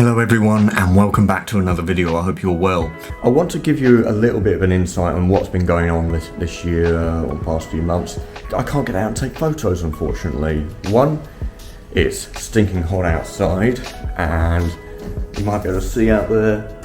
Hello everyone and welcome back to another video. I hope you're well. I want to give you a little bit of an insight on what's been going on this year or past few months. I can't get out and take photos, unfortunately. One, it's stinking hot outside and you might be able to see out there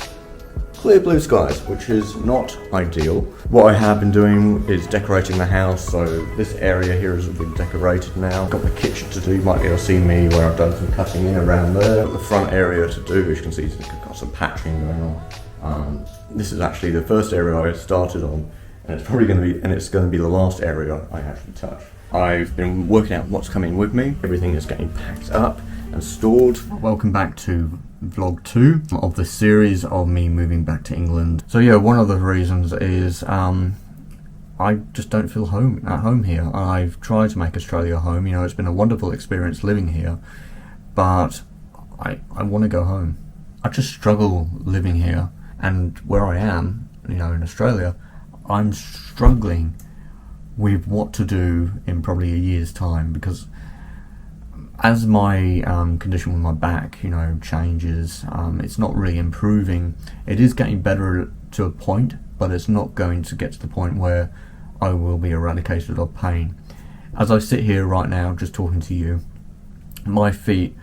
clear blue skies, which is not ideal. What I have been doing is decorating the house, so this area here has been decorated now. I've got the kitchen to do, you might be able to see me where I've done some cutting in around there. The front area to do, as you can see, it's got some patching going on. This is actually the first area I started on, and it's probably going to be the last area I actually touch. I've been working out what's coming with me. Everything is getting packed up and stored. Welcome back to vlog 2 of the series of me moving back to England. So yeah, one of the reasons is I just don't feel at home here. I've tried to make Australia home, you know, it's been a wonderful experience living here, but I want to go home. I just struggle living here, and where I am, you know, in Australia, I'm struggling with what to do in probably a year's time, because as my condition with my back, you know, changes, it's not really improving. It is getting better to a point, but it's not going to get to the point where I will be eradicated of pain. As I sit here right now, just talking to you, my feet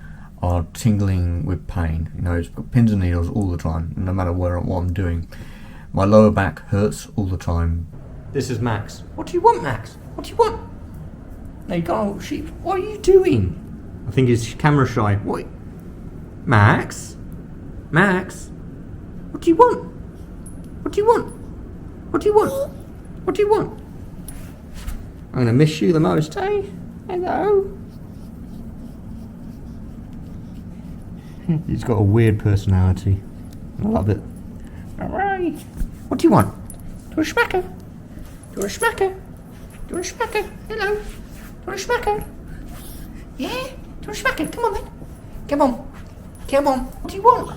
are tingling with pain. You know, it's got pins and needles all the time, no matter what I'm doing. My lower back hurts all the time. This is Max. What do you want, Max? What do you want? There you go, sheep. What are you doing? I think he's camera shy. What? Max? Max? What do you want? What do you want? What do you want? What do you want? I'm gonna miss you the most, eh? Hello? He's got a weird personality. I love it. Alright. What do you want? Do a schmacker? Do a schmacker? Do a schmacker? Hello? Do a schmacker? Yeah? Do a schmacker? Come on then. Come on. Come on. What do you want?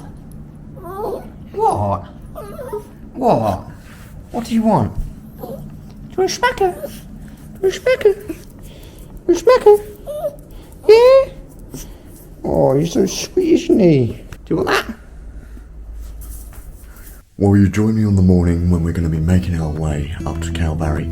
What? What? What do you want? Do a schmacker? Do a schmacker? Do a schmacker? Yeah? Oh, he's so sweet, isn't he? Do you want that? Will you join me on the morning when we're going to be making our way up to Calvary?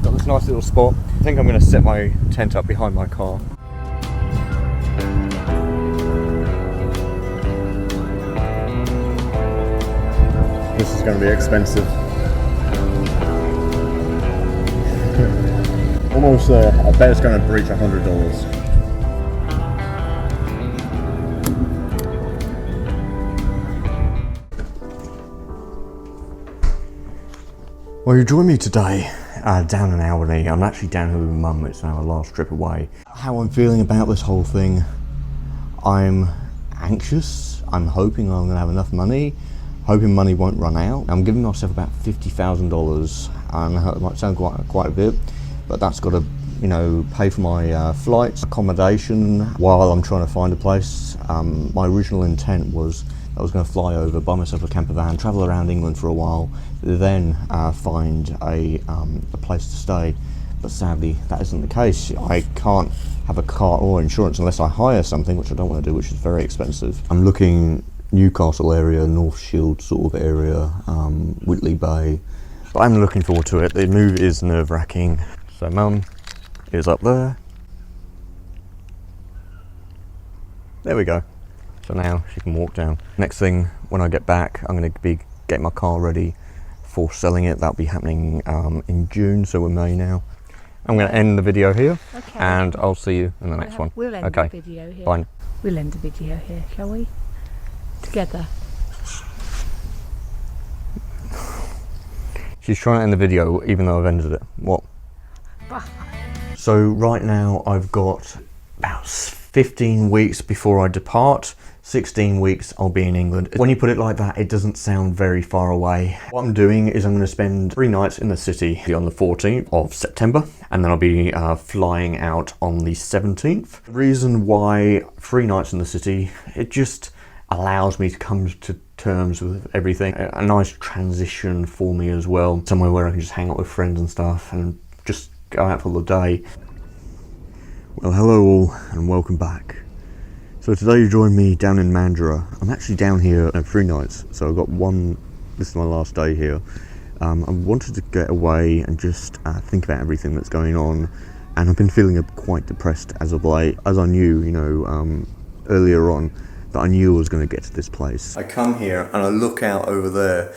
Got this nice little spot. I think I'm going to set my tent up behind my car. This is going to be expensive. Almost there. I bet it's going to breach $100. Well, you join me today down in Albany. I'm actually down with my mum. It's our last trip away. How I'm feeling about this whole thing, I'm anxious. I'm hoping I'm going to have enough money, hoping money won't run out. I'm giving myself about $50,000, and I know it might sound quite a bit, but that's got to, you know, pay for my flights, accommodation, while I'm trying to find a place. My original intent was I was going to fly over, buy myself a camper van, travel around England for a while, then find a place to stay. But sadly, that isn't the case. I can't have a car or insurance unless I hire something, which I don't want to do, which is very expensive. I'm looking Newcastle area, North Shield sort of area, Whitley Bay. But I'm looking forward to it. The move is nerve-wracking. So Mum is up there. There we go. So now she can walk down. Next thing, when I get back, I'm going to be getting my car ready for selling it. That'll be happening in June, so we're May now. I'm going to end the video here, okay, and I'll see you in the next one. We'll end the video here. Fine. We'll end the video here, shall we? Together. She's trying to end the video even though I've ended it. What? So right now I've got about 15 weeks before I depart. 16 weeks I'll be in England. When you put it like that, it doesn't sound very far away. What I'm doing is I'm going to spend 3 nights in the city on the 14th of September, and then I'll be flying out on the 17th. The reason why 3 nights in the city, it just allows me to come to terms with everything. A nice transition for me as well. Somewhere where I can just hang out with friends and stuff and just go out for the day. Well, hello all and welcome back. So today you join me down in Mandurah. I'm actually down here 3 nights, so I've got one, this is my last day here. I wanted to get away and just think about everything that's going on, and I've been feeling quite depressed as of late, as I knew, you know, earlier on, that I knew I was going to get to this place. I come here and I look out over there,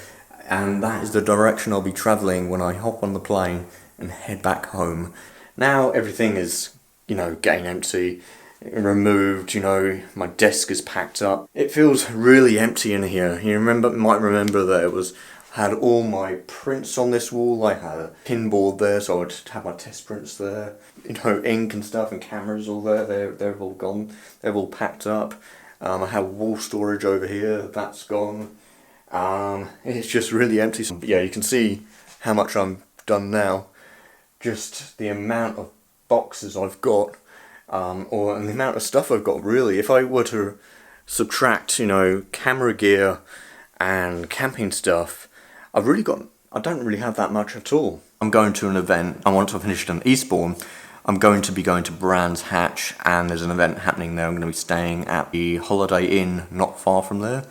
and that is the direction I'll be travelling when I hop on the plane and head back home. Now everything is, you know, getting empty, removed, you know, my desk is packed up. It feels really empty in here. You might remember that it had all my prints on this wall. I had a pinboard there, so I'd have my test prints there. You know, ink and stuff and cameras all there. They're all gone. They're all packed up. I have wall storage over here. That's gone. It's just really empty. But yeah, you can see how much I'm done now. Just the amount of boxes I've got. Or the amount of stuff I've got, really. If I were to subtract, you know, camera gear and camping stuff, I don't really have that much at all. I'm going to an event. Once I've finished in Eastbourne, I'm going to be going to Brands Hatch, and there's an event happening there. I'm going to be staying at the Holiday Inn not far from there,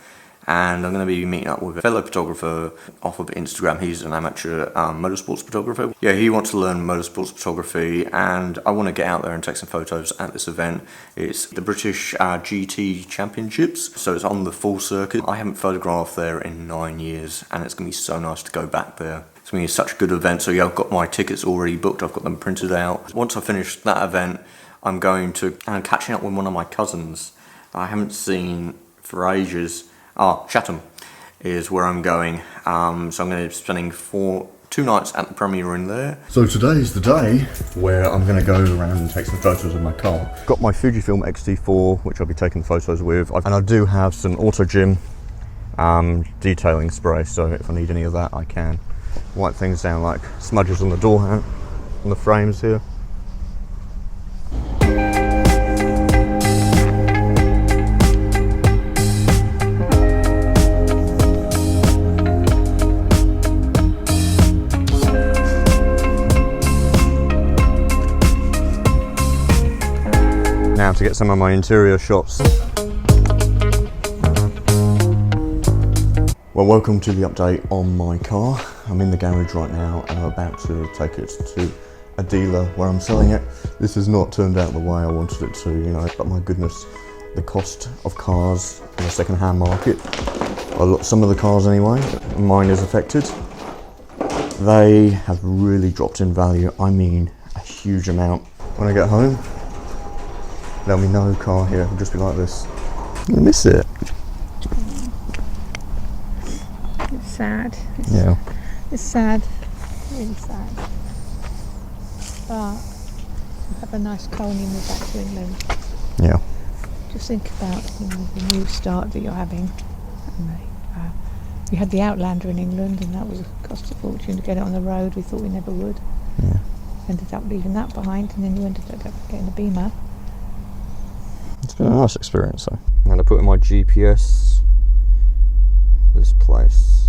and I'm going to be meeting up with a fellow photographer off of Instagram. He's an amateur motorsports photographer. Yeah, he wants to learn motorsports photography, and I want to get out there and take some photos at this event. It's the British GT Championships, so it's on the full circuit. I haven't photographed there in 9 years, and it's going to be so nice to go back there. It's going to be such a good event. So yeah, I've got my tickets already booked. I've got them printed out. Once I finish that event, I'm going to catching up with one of my cousins that I haven't seen for ages. Chatham is where I'm going, so I'm going to be spending 2 nights at the Premier Inn there. So today is the day where I'm going to go around and take some photos of my car. Got my Fujifilm X-T4, which I'll be taking photos with, and I do have some Auto Gym detailing spray, so if I need any of that I can wipe things down, like smudges on the door, on the frames here. Now to get some of my interior shots. Well, welcome to the update on my car. I'm in the garage right now and I'm about to take it to a dealer where I'm selling it. This has not turned out the way I wanted it to, you know, but my goodness, the cost of cars in the second-hand market, some of the cars anyway, mine is affected. They have really dropped in value. I mean, a huge amount. When I get home, there'll be no car here. It'll just be like this. I miss it. It's sad. It's sad. Really sad. But have a nice car when you move back to England. Yeah. Just think about, you know, the new start that you're having. You had the Outlander in England, and that was cost a fortune to get it on the road. We thought we never would. Yeah. Ended up leaving that behind, and then you ended up getting a Beamer. It's been a nice experience though. I'm going to put in my GPS, this place.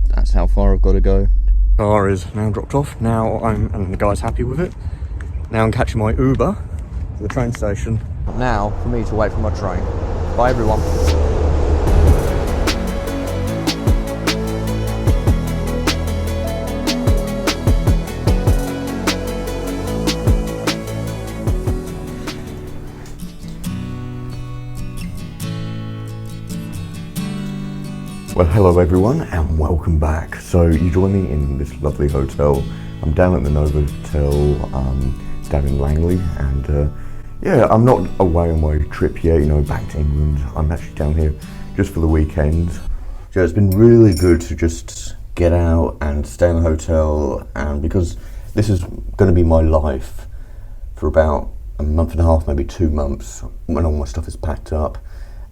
That's how far I've got to go. Car is now dropped off. Now and the guy's happy with it. Now I'm catching my Uber to the train station. Now for me to wait for my train. Bye everyone. Well, hello everyone and welcome back. So you join me in this lovely hotel. I'm down at the Nova Hotel down in Langley, and yeah, I'm not away on my trip yet, you know, back to England. I'm actually down here just for the weekend. So it's been really good to just get out and stay in the hotel, and because this is going to be my life for about a month and a half, maybe 2 months, when all my stuff is packed up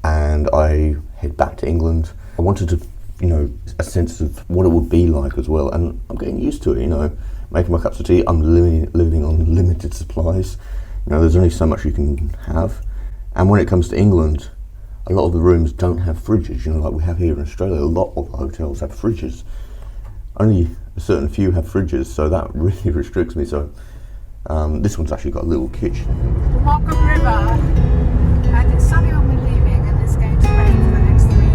and I head back to England. I wanted to, you know, a sense of what it would be like as well, and I'm getting used to it, you know, making my cups of tea. I'm living on limited supplies. You know, there's only so much you can have, and when it comes to England, a lot of the rooms don't have fridges, you know, like we have here in Australia. A lot of hotels have fridges. Only a certain few have fridges, so that really restricts me. So this one's actually got a little kitchen. Markham River, and it's sunny when we're leaving, and it's going to rain for the next 3 days.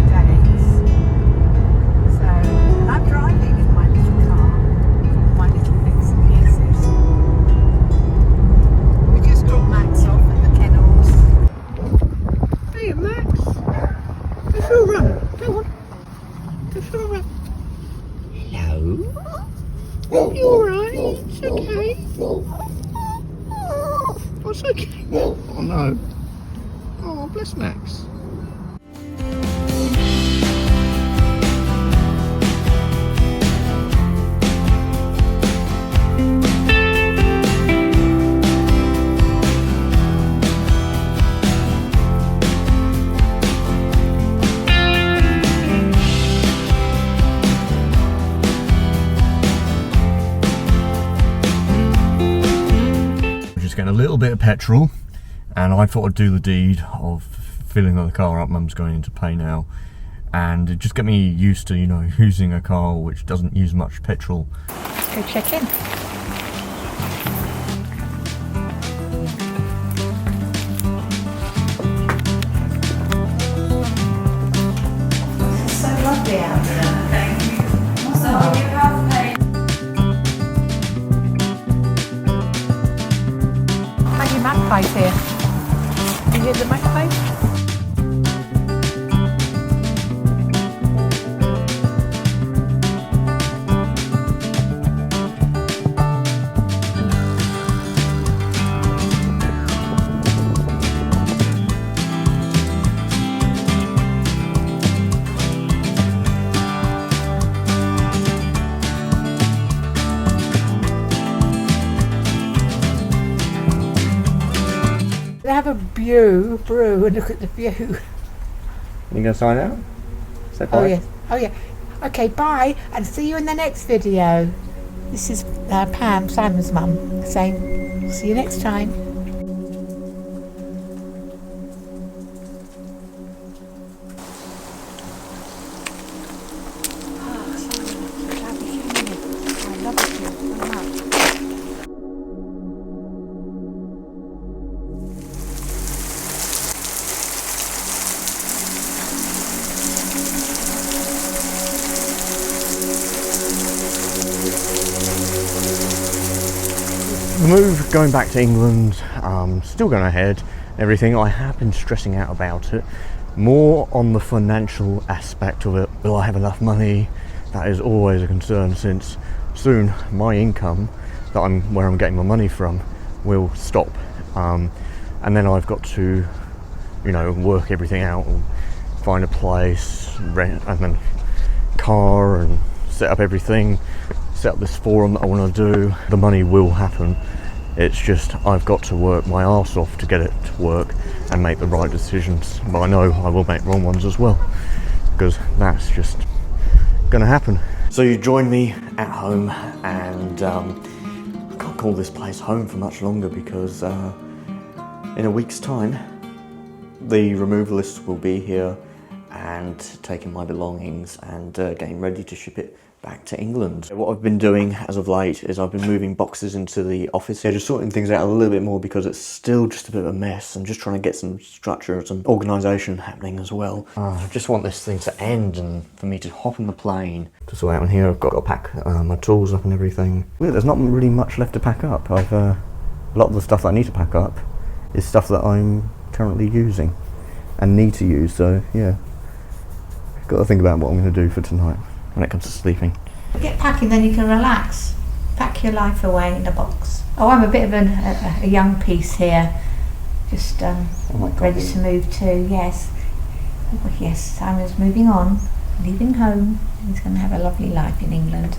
So, and I'm driving in my little car, my little bits and pieces. We just dropped Max off at the kennels. Hey Max, go for a run, go on, go for a run. Hello? You alright? It's okay. Oh, it's okay. Oh no. Oh, bless Max. Getting a little bit of petrol, and I thought I'd do the deed of filling the car up. Mum's going into pay now, and it just get me used to, you know, using a car which doesn't use much petrol. Let's go check in. It's so lovely out there. So you have paid. Maggie Magpie's here. You hear the magpies? Have a brew and look at the view. You gonna sign out? Say bye. Oh yes, oh yeah. Okay, bye, and see you in the next video. This is Pam, Simon's mum, saying see you next time. The move going back to England, still going ahead, everything. I have been stressing out about it, more on the financial aspect of it. Will I have enough money? That is always a concern, since soon my income, where I'm getting my money from, will stop, and then I've got to, you know, work everything out and find a place, rent, and then car, and set up everything, set up this forum that I want to do. The money will happen. It's just I've got to work my arse off to get it to work and make the right decisions. But I know I will make wrong ones as well, because that's just gonna happen. So you join me at home, and I can't call this place home for much longer, because in a week's time the removalists will be here and taking my belongings and getting ready to ship it back to England. What I've been doing as of late is I've been moving boxes into the office here, just sorting things out a little bit more, because it's still just a bit of a mess. I'm just trying to get some structure, some organisation happening as well. I just want this thing to end and for me to hop on the plane. To sort out in here, I've got to pack my tools up and everything. Yeah, there's not really much left to pack up. A lot of the stuff that I need to pack up is stuff that I'm currently using and need to use, so yeah. got to think about what I'm going to do for tonight when it comes to sleeping. Get packing, then you can relax. Pack your life away in a box. Oh, I'm a bit of a young piece here. Just ready to move too, yes. Oh, yes, Simon's moving on, leaving home. He's going to have a lovely life in England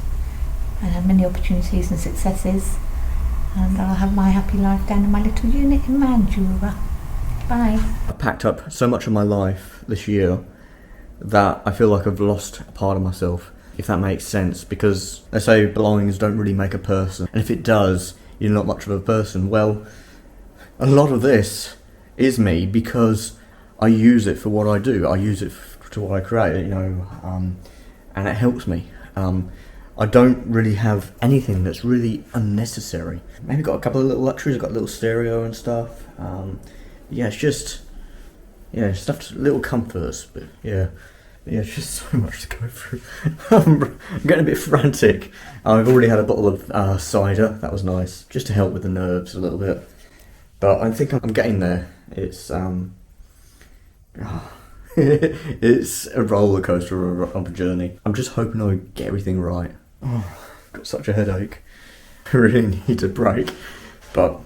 and have many opportunities and successes. And I'll have my happy life down in my little unit in Manjura. Bye. I packed up so much of my life this year that I feel like I've lost a part of myself, if that makes sense, because they say belongings don't really make a person, and if it does, you're not much of a person. Well, a lot of this is me because I use it for what I do. I use it to what I create, and it helps me. I don't really have anything that's really unnecessary. Maybe got a couple of little luxuries. I've got a little stereo and stuff. Yeah, it's just, stuff, little comforts, but it's just so much to go through. I'm getting a bit frantic. I've already had a bottle of cider. That was nice, just to help with the nerves a little bit. But I think I'm getting there. It's it's a roller coaster of a journey. I'm just hoping I get everything right. Oh, I've got such a headache. I really need a break, but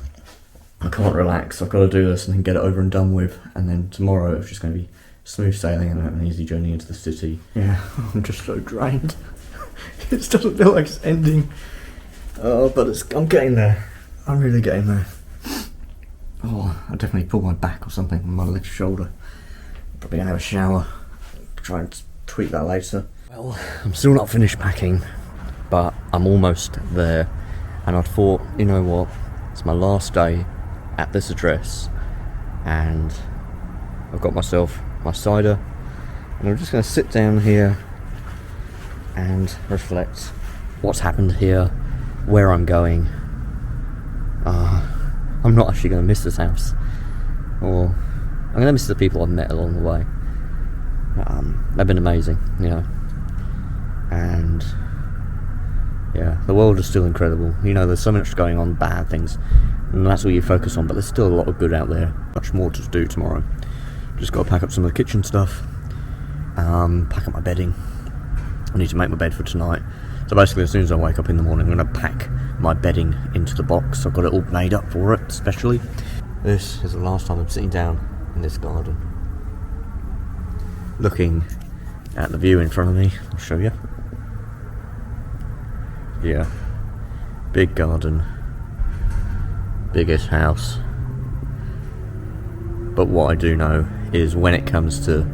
I can't relax. I've got to do this and then get it over and done with. And then tomorrow it's just going to be smooth sailing and an easy journey into the city. Yeah, I'm just so drained. It doesn't feel like it's ending. But I'm getting there. I'm really getting there. Oh, I definitely pulled my back or something on my left shoulder. Probably gonna have a shower. Try and tweak that later. Well, I'm still not finished packing, but I'm almost there. And I thought, you know what? It's my last day at this address, and I've got myself my cider, and I'm just going to sit down here and reflect what's happened here, where I'm going. I'm not actually going to miss this house, or I'm going to miss the people I've met along the way. They've been amazing, and the world is still incredible. There's so much going on, bad things, and that's what you focus on, but there's still a lot of good out there. Much more to do tomorrow. Just got to pack up some of the kitchen stuff, pack up my bedding. I need to make my bed for tonight. So basically, as soon as I wake up in the morning, I'm going to pack my bedding into the box. I've got it all made up for it, especially. This is the last time I'm sitting down in this garden, looking at the view in front of me. I'll show you. Yeah, big garden, biggest house. But what I do know is when it comes to,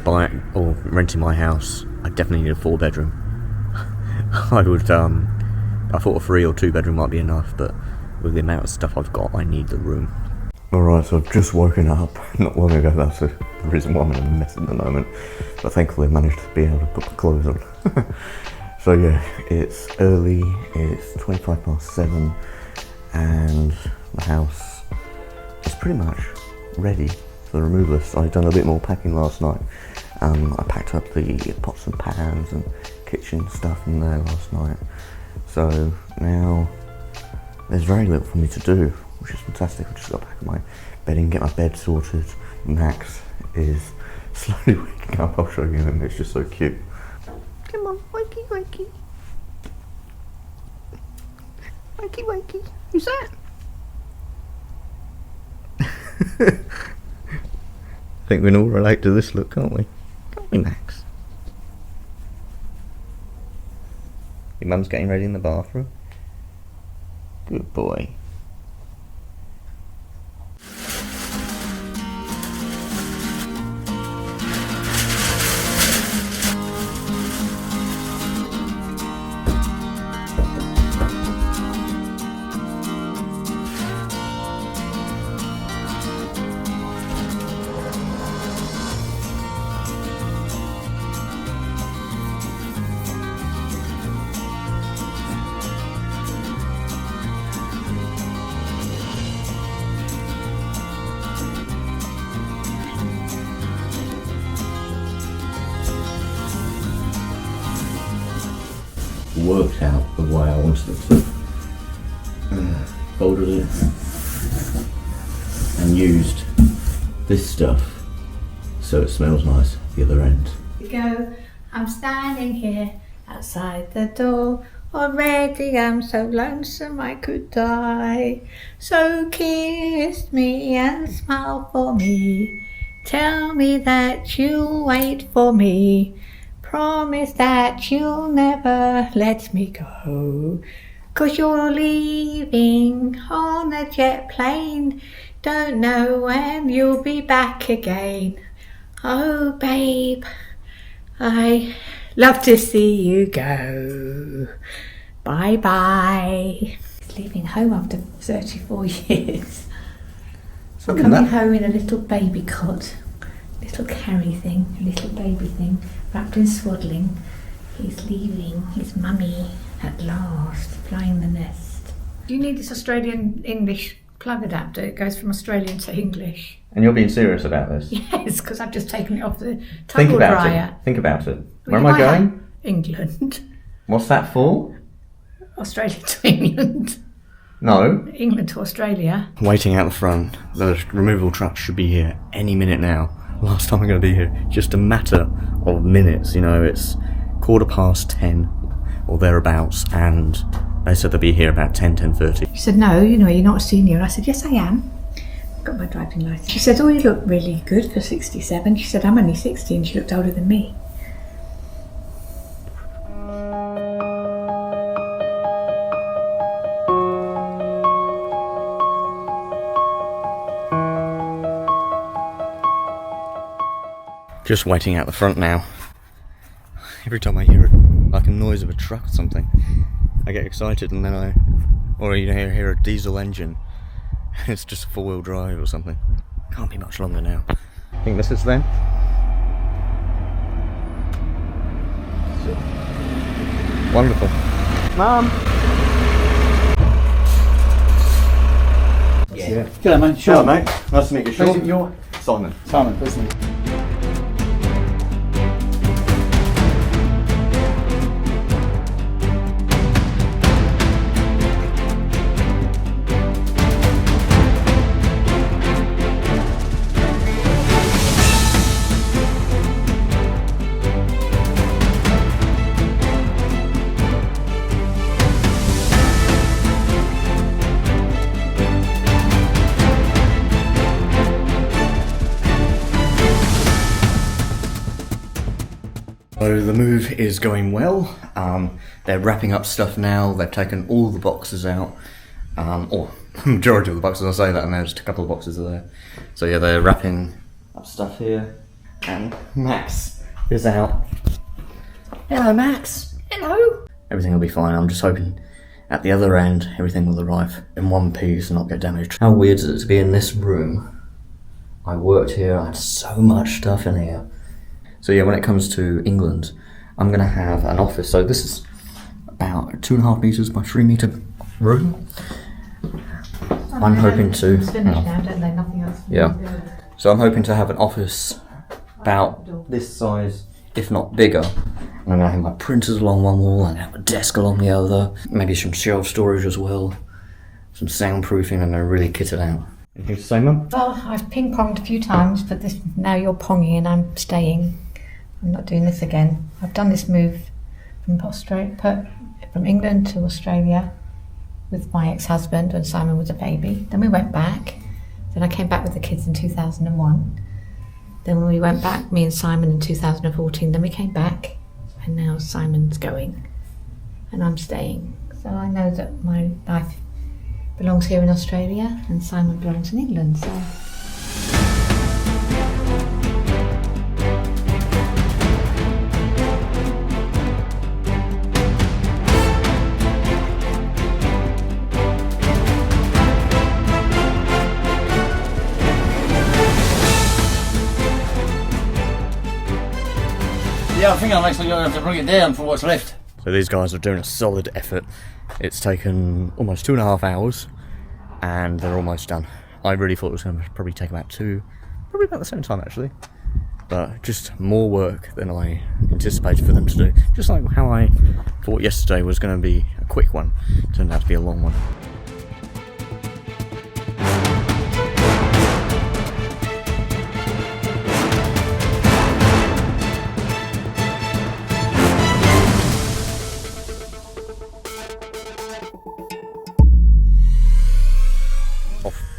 buying or renting my house, I definitely need a 4-bedroom. I thought a 3 or 2-bedroom might be enough, but with the amount of stuff I've got, I need the room. Alright, so I've just woken up not long ago. That's the reason why I'm in a mess at the moment, but thankfully I managed to be able to put my clothes on. So yeah, it's early, it's 7:25, and the house is pretty much ready for the removalists. I've done a bit more packing last night. I packed up the pots and pans and kitchen stuff in there last night. So now there's very little for me to do, which is fantastic. I've just got to pack my bedding, get my bed sorted. Max is slowly waking up. I'll show you him, it's just so cute. Come on, wakey, wakey. Wakey, wakey. Who's that? I think we can all relate to this look, can't we? Can't we, Max? Your mum's getting ready in the bathroom. Good boy. Worked out the way I wanted it to. Folded it and used this stuff so it smells nice. the other end. Go, I'm standing here outside the door. Already I'm so lonesome I could die. So kiss me and smile for me. Tell me that you'll wait for me. Promise that you'll never let me go. 'Cause you're leaving on a jet plane. Don't know when you'll be back again. Oh babe, I love to see you go. Bye bye. He's leaving home after 34 years. Coming home in a little baby cot, little carry thing, a little baby thing, wrapped in swaddling. He's leaving his mummy at last, flying the nest. Do you need this Australian English plug adapter? It goes from Australian to English. And you're being serious about this? Yes, because I've just taken it off the Think tumble about dryer. it. Think about it. Where Well, am I going? England. What's that for? Australia to England. No. England to Australia. Waiting out the front. The removal truck should be here any minute now. Last time I'm going to be here. Just a matter of minutes. You know, it's 10:15 or thereabouts, and they said they'll be here about 10:30. She said, no, you know, you're not a senior. I said, yes, I am. I've got my driving licence. She said, oh, you look really good for 67. She said, I'm only 60, and she looked older than me. Just waiting out the front now. Every time I hear it, like a noise of a truck or something, I get excited, and then you hear a diesel engine. It's just a 4-wheel drive or something. Can't be much longer now. I think this is them. Wonderful. Mum! Yeah. G'day, mate. Hello, mate. Nice to meet you, Sean. You're Simon. Simon, pleased to meet you. So the move is going well. They're wrapping up stuff now. They've taken all the boxes out, or majority of the boxes. I say that, and there's just a couple of boxes there. So yeah, they're wrapping up stuff here, and Max is out. Hello, Max. Hello. Everything will be fine. I'm just hoping at the other end everything will arrive in one piece and not get damaged. How weird is it to be in this room? I worked here. I had so much stuff in here. So yeah, when it comes to England, I'm going to have an office. So this is about 2.5 meters by 3 meter room. I'm hoping to. It's finished now, don't they? Nothing else. Yeah. So I'm hoping to have an office about this size, if not bigger. And I'm going to have my printers along one wall and have a desk along the other. Maybe some shelf storage as well. Some soundproofing, and I'm going to really kit it out. Anything to say, Mum? Well, I've ping-ponged a few times, but now you're ponging and I'm staying. I'm not doing this again. I've done this move from England to Australia with my ex-husband when Simon was a baby. Then we went back. Then I came back with the kids in 2001. Then when we went back, me and Simon in 2014, then we came back, and now Simon's going and I'm staying. So I know that my life belongs here in Australia and Simon belongs in England. So. Yeah, I think I'm actually going to have to bring it down for what's left. So these guys are doing a solid effort. It's taken almost 2.5 hours, and they're almost done. I really thought it was going to probably take about probably about the same time actually. But just more work than I anticipated for them to do. Just like how I thought yesterday was going to be a quick one, turned out to be a long one.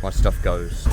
my stuff goes.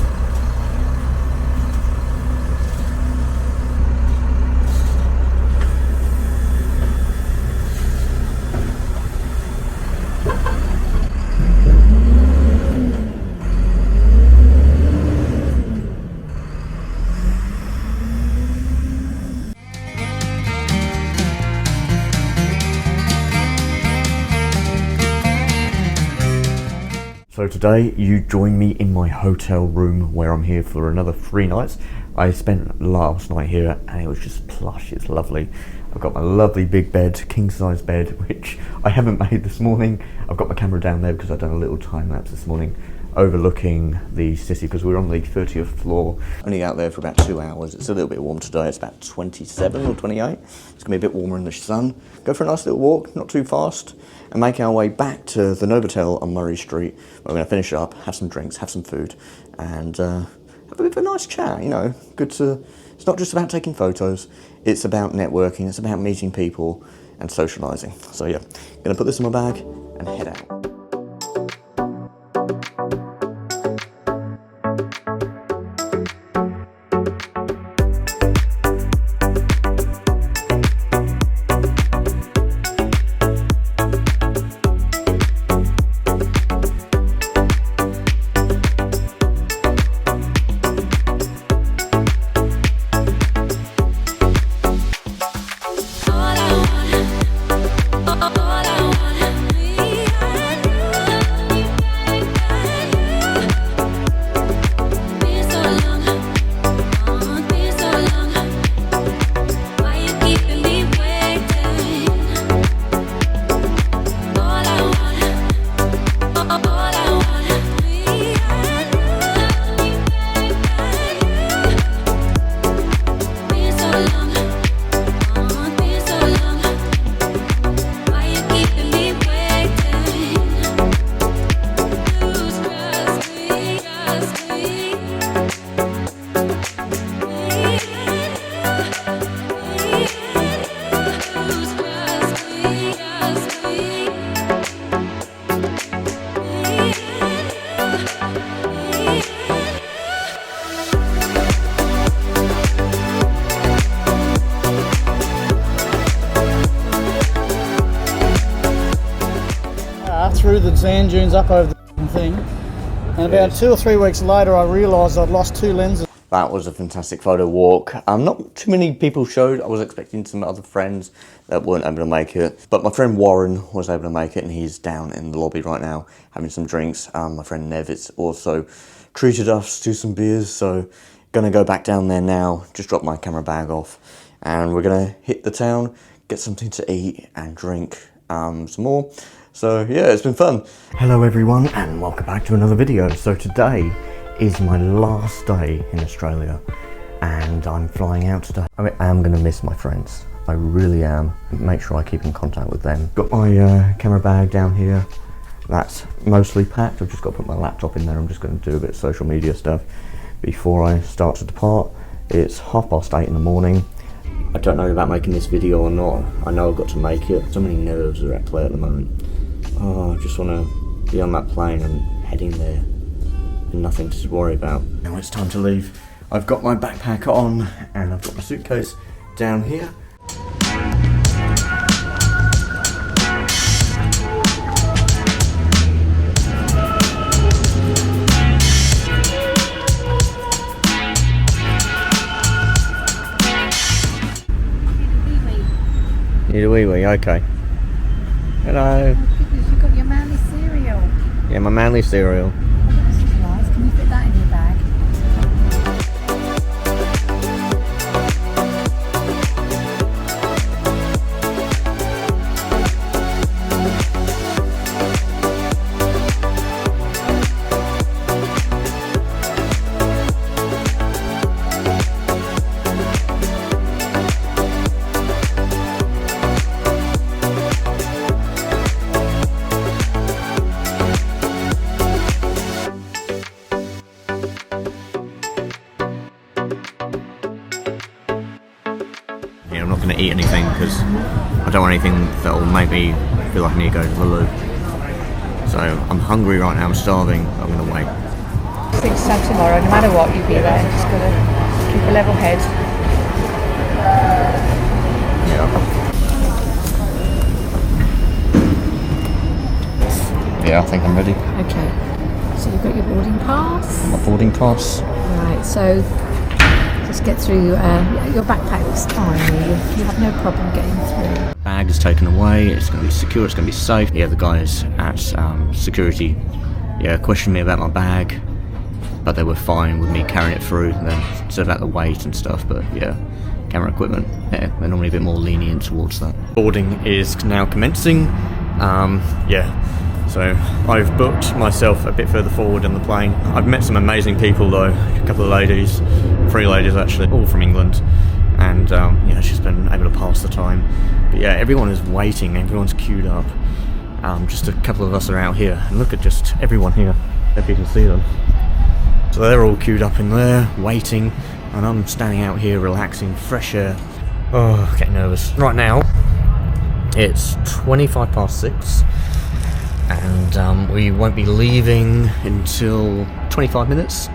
So today you join me in my hotel room where I'm here for another 3 nights. I spent last night here and it was just plush, it's lovely. I've got my lovely big bed, king size bed, which I haven't made this morning. I've got my camera down there because I've done a little time lapse this morning overlooking the city because we're on the 30th floor. Only out there for about 2 hours. It's a little bit warm today. It's about 27 or 28. It's gonna be a bit warmer in the sun. Go for a nice little walk, not too fast, and make our way back to the Novotel on Murray Street. We're gonna finish up, have some drinks, have some food, and have a bit of a nice chat, you know. Good to, it's not just about taking photos, it's about networking, it's about meeting people and socialising. So yeah, gonna put this in my bag and head out. Through the sand dunes up over the thing, and about 2 or 3 weeks later I realised I'd lost 2 lenses. That was a fantastic photo walk. Not too many people showed. I was expecting some other friends that weren't able to make it, but my friend Warren was able to make it and he's down in the lobby right now having some drinks. My friend Nevitz also treated us to some beers, so gonna go back down there now, just drop my camera bag off, and we're gonna hit the town, get something to eat and drink some more. So yeah, it's been fun. Hello everyone and welcome back to another video. So today is my last day in Australia and I'm flying out today. I am going to miss my friends. I really am. Make sure I keep in contact with them. Got my camera bag down here. That's mostly packed. I've just got to put my laptop in there. I'm just going to do a bit of social media stuff before I start to depart. It's 8:30 in the morning. I don't know about making this video or not. I know I've got to make it. So many nerves are at play at the moment. Oh, I just want to be on that plane and heading there and nothing to worry about. Now it's time to leave. I've got my backpack on and I've got my suitcase down here. Need a wee wee, okay. Hello. You've got your manly cereal. Yeah, my manly cereal. Oh, that's nice. Can you fit that in your bag? I'm not going to eat anything because I don't want anything that will make me feel like I need to go to the loo. So I'm hungry right now, I'm starving, I'm going to wait. think so tomorrow. No matter what, you'll be there. Just got to keep a level head. Yeah, I think I'm ready. Okay. So you've got your boarding pass. My boarding pass. Right. So just get through. Your backpack's fine. You have no problem getting through. Bag is taken away. It's going to be secure. It's going to be safe. Yeah, the guys at security, questioned me about my bag, but they were fine with me carrying it through. They said about the weight and stuff, but yeah, camera equipment, yeah, they're normally a bit more lenient towards that. Boarding is now commencing. So I've booked myself a bit further forward in the plane. I've met some amazing people though, a couple of ladies, 3 ladies actually, all from England, and she's been able to pass the time. But yeah, everyone is waiting, everyone's queued up. Just a couple of us are out here, and look at just everyone here, if you can see them. So they're all queued up in there, waiting, and I'm standing out here relaxing, fresh air. Oh, getting nervous. Right now, it's 6:25, and we won't be leaving until 25 minutes.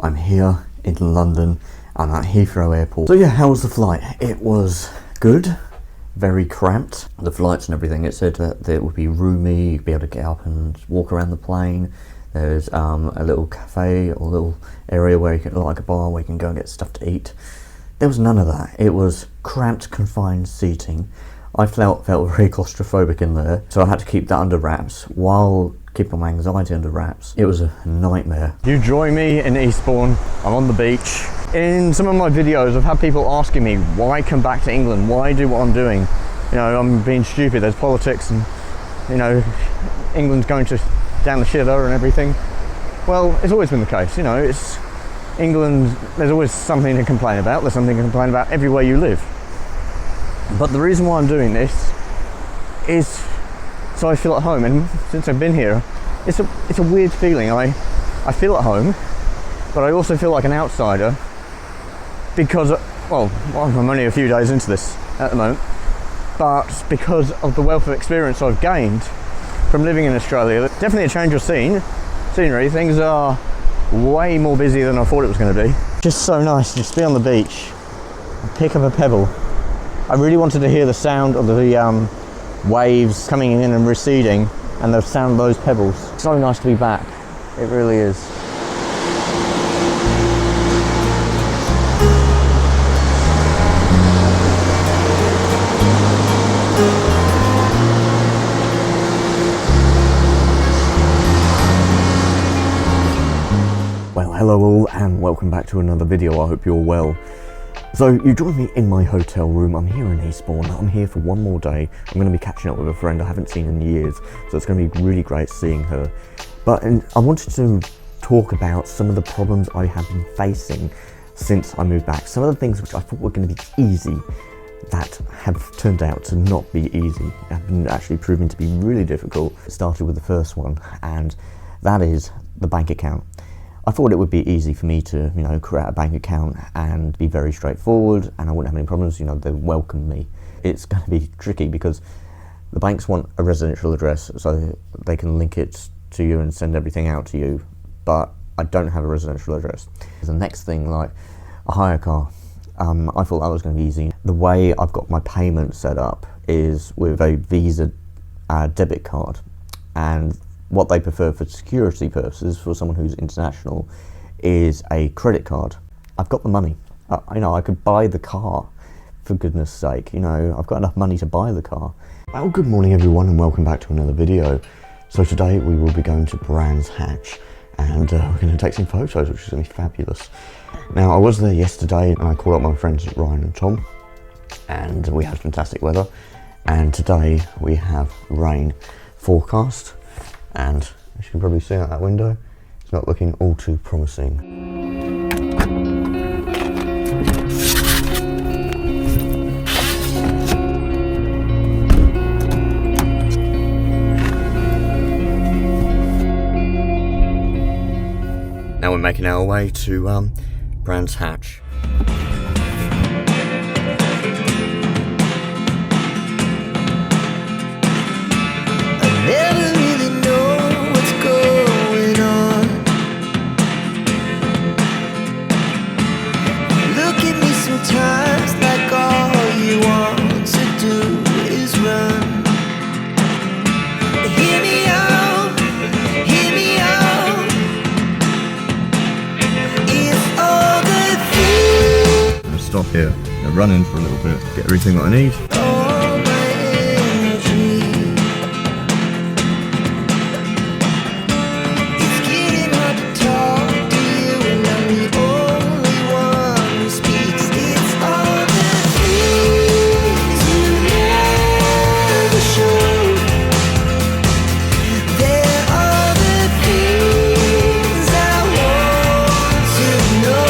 I'm here in London. I'm at Heathrow Airport. So yeah, how was the flight? It was good, very cramped. The flights and everything, it said that it would be roomy, you'd be able to get up and walk around the plane. There's a little cafe or a little area where you can, like a bar, where you can go and get stuff to eat. There was none of that. It was cramped, confined seating. I felt very claustrophobic in there, so I had to keep that under wraps while keeping my anxiety under wraps. It was a nightmare. You join me in Eastbourne. I'm on the beach. In some of my videos, I've had people asking me, why come back to England? Why do what I'm doing? You know, I'm being stupid. There's politics and, you know, England's going to down the shitter and everything. Well, it's always been the case, you know, it's England, there's always something to complain about. There's something to complain about everywhere you live. But the reason why I'm doing this is so I feel at home, and since I've been here, it's a weird feeling. I feel at home, but I also feel like an outsider because, well, I'm only a few days into this at the moment, but because of the wealth of experience I've gained from living in Australia. Definitely a change of scenery. Things are way more busy than I thought it was going to be. Just so nice to just be on the beach and pick up a pebble. I really wanted to hear the sound of the waves coming in and receding, and the sound of those pebbles. It's so nice to be back. It really is. Well, hello all, and welcome back to another video. I hope you're well. So you joined me in my hotel room. I'm here in Eastbourne. I'm here for one more day. I'm going to be catching up with a friend I haven't seen in years, so it's going to be really great seeing her. But I wanted to talk about some of the problems I have been facing since I moved back. Some of the things which I thought were going to be easy that have turned out to not be easy, have been actually proving to be really difficult. It started with the first one, and that is the bank account. I thought it would be easy for me to, you know, create a bank account and be very straightforward, and I wouldn't have any problems. You know, they welcome me. It's going to be tricky because the banks want a residential address so they can link it to you and send everything out to you, but I don't have a residential address. The next thing, like a hire car, I thought that was going to be easy. The way I've got my payment set up is with a Visa debit card, and what they prefer for security purposes for someone who's international is a credit card. I've got the money. You know, I could buy the car, for goodness sake. You know, I've got enough money to buy the car. Well, good morning everyone, and welcome back to another video. So today we will be going to Brands Hatch and we're going to take some photos, which is going to be fabulous. Now I was there yesterday and I called up my friends Ryan and Tom and we had fantastic weather, and today we have rain forecast, and as you can probably see out that window, it's not looking all too promising. Now we're making our way to Brands Hatch. I never really know what's going on. Look at me sometimes like all you want to do is run. Hear me out, hear me out. If all the things I'm gonna stop here, gonna run in for a little bit, get everything that I need. all my energy, it's getting hard to talk to you, and I'm the only one who speaks. It's all the things you never showed. There are the things I want to know.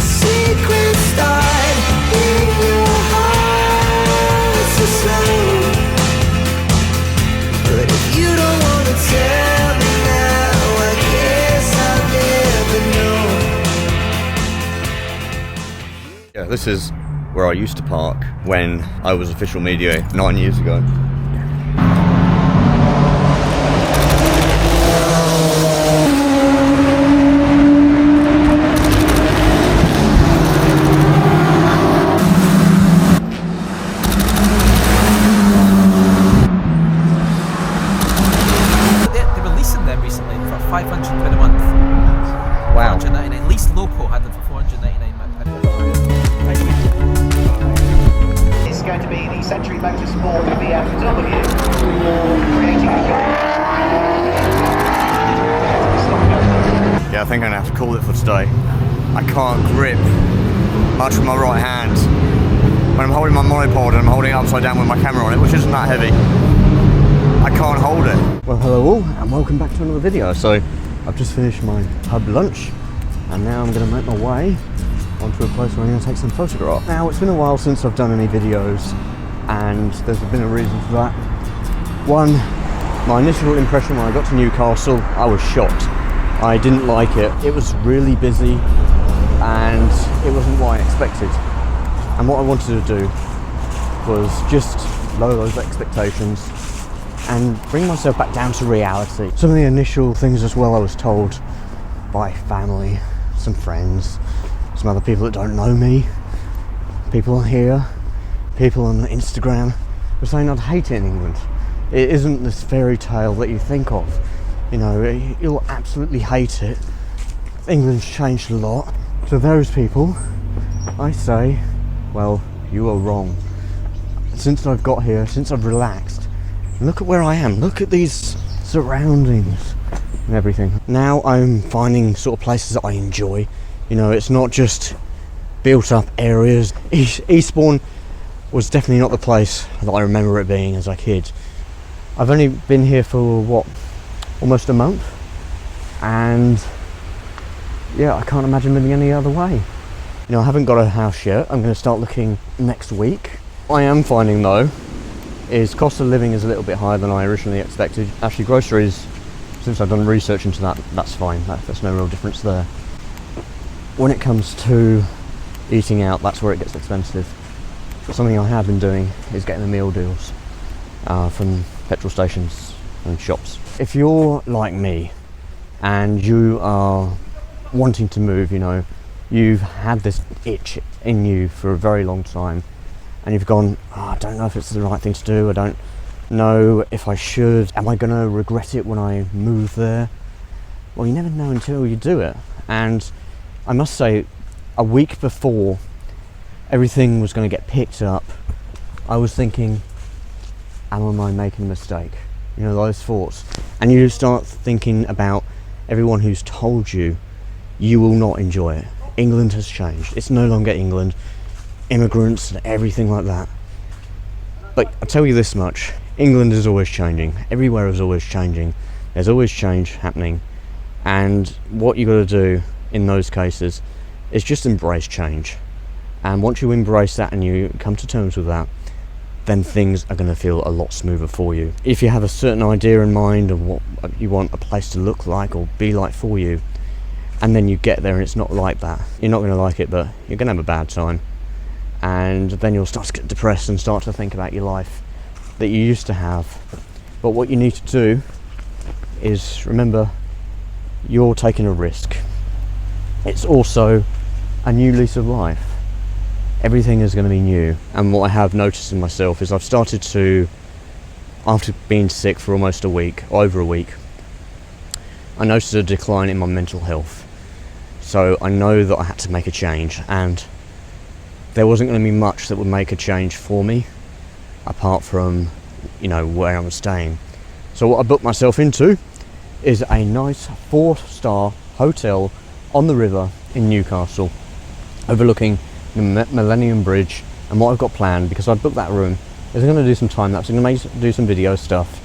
Secrets start in your heart so slow. But if you don't want to tell me now, I guess I'll never know. Yeah, this is where I used to park when I was official media 9 years ago. They're releasing them recently for £500 a month. Wow. 499. Least Local had them for £499. It's going to be the Century Motorsport BMW creating a Yeah, I think I'm gonna have to call it for today. I can't grip much with my right hand. When I'm holding my monopod and I'm holding it upside down with my camera on it, which isn't that heavy, I can't hold it. Well, hello all, and welcome back to another video. So, I've just finished my pub lunch, and now I'm gonna make my way onto a place where I'm gonna take some photographs. Now, it's been a while since I've done any videos, and there's been a reason for that. One, my initial impression when I got to Newcastle, I was shocked. I didn't like it. It was really busy, and it wasn't what I expected. And what I wanted to do was just lower those expectations and bring myself back down to reality. Some of the initial things as well I was told by family, some friends, some other people that don't know me, people here, people on Instagram, were saying I'd hate it in England. It isn't this fairy tale that you think of. You know, you'll absolutely hate it. England's changed a lot. To those people, I say, well, you are wrong. Since I've got here, since I've relaxed, look at where I am, look at these surroundings and everything. Now I'm finding sort of places that I enjoy. You know, it's not just built up areas. Eastbourne was definitely not the place that I remember it being as a kid. I've only been here for what, almost a month, and yeah, I can't imagine living any other way. You know, I haven't got a house yet. I'm going to start looking next week. What I am finding though is cost of living is a little bit higher than I originally expected. Actually, groceries, since I've done research into that, that's fine. There's no real difference there. When it comes to eating out, that's where it gets expensive. But something I have been doing is getting the meal deals from petrol stations and shops. If you're like me and you are wanting to move, you know, you've had this itch in you for a very long time, and you've gone, oh, I don't know if it's the right thing to do, I don't know if I should, am I going to regret it when I move there? Well, you never know until you do it. And I must say, a week before everything was going to get picked up, I was thinking, am I making a mistake? You know, those thoughts. And you start thinking about everyone who's told you you will not enjoy it. England has changed. It's no longer England. Immigrants and everything like that. But I'll tell you this much. England is always changing. Everywhere is always changing. There's always change happening. And what you got to do in those cases is just embrace change. And once you embrace that and you come to terms with that, then things are going to feel a lot smoother for you. If you have a certain idea in mind of what you want a place to look like or be like for you, and then you get there and it's not like that, you're not going to like it, but you're going to have a bad time. And then you'll start to get depressed and start to think about your life that you used to have. But what you need to do is remember, you're taking a risk. It's also a new lease of life. Everything is going to be new. And what I have noticed in myself is I've started to, after being sick for almost a week, over a week, I noticed a decline in my mental health. So I know that I had to make a change, and there wasn't going to be much that would make a change for me apart from, you know, where I'm staying. So what I booked myself into is a nice 4-star hotel on the river in Newcastle, overlooking the Millennium Bridge. And what I've got planned, because I've booked that room, is I'm going to do some time lapse. I'm going to do some video stuff,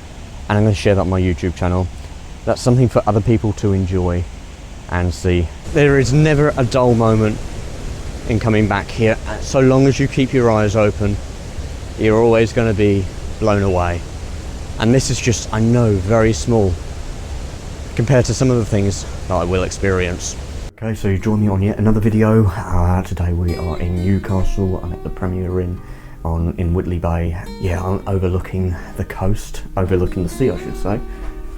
and I'm going to share that on my YouTube channel. That's something for other people to enjoy and see. There is never a dull moment in coming back here. So long as you keep your eyes open, you're always going to be blown away. And this is just, I know, very small compared to some of the things that I will experience. Okay, so you join me on yet another video. Today we are in Newcastle. I'm at the Premier Inn in Whitley Bay. Yeah, I'm overlooking the coast, overlooking the sea, I should say.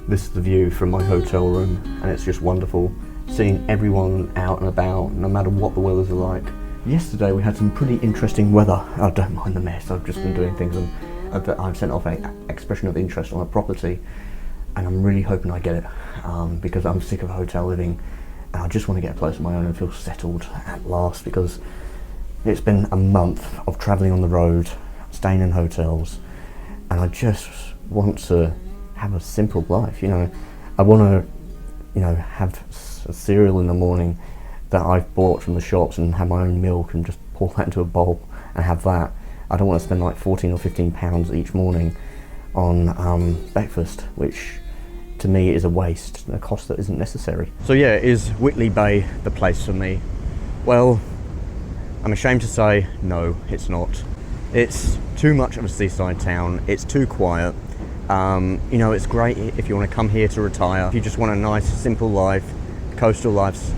This is the view from my hotel room, and it's just wonderful seeing everyone out and about, no matter what the weather's like. Yesterday we had some pretty interesting weather. I don't mind the mess, I've just been doing things, and I've sent off an expression of interest on a property, and I'm really hoping I get it, because I'm sick of hotel living, and I just want to get a place of my own and feel settled at last, because it's been a month of travelling on the road, staying in hotels, and I just want to have a simple life, you know. I want to, you know, have a cereal in the morning that I've bought from the shops and have my own milk and just pour that into a bowl and have that. I don't want to spend like 14 or 15 pounds each morning on breakfast, which to me is a waste, a cost that isn't necessary. So yeah, is Whitley Bay the place for me? Well, I'm ashamed to say no, it's not. It's too much of a seaside town, it's too quiet. You know, it's great if you want to come here to retire, if you just want a nice simple life, coastal life.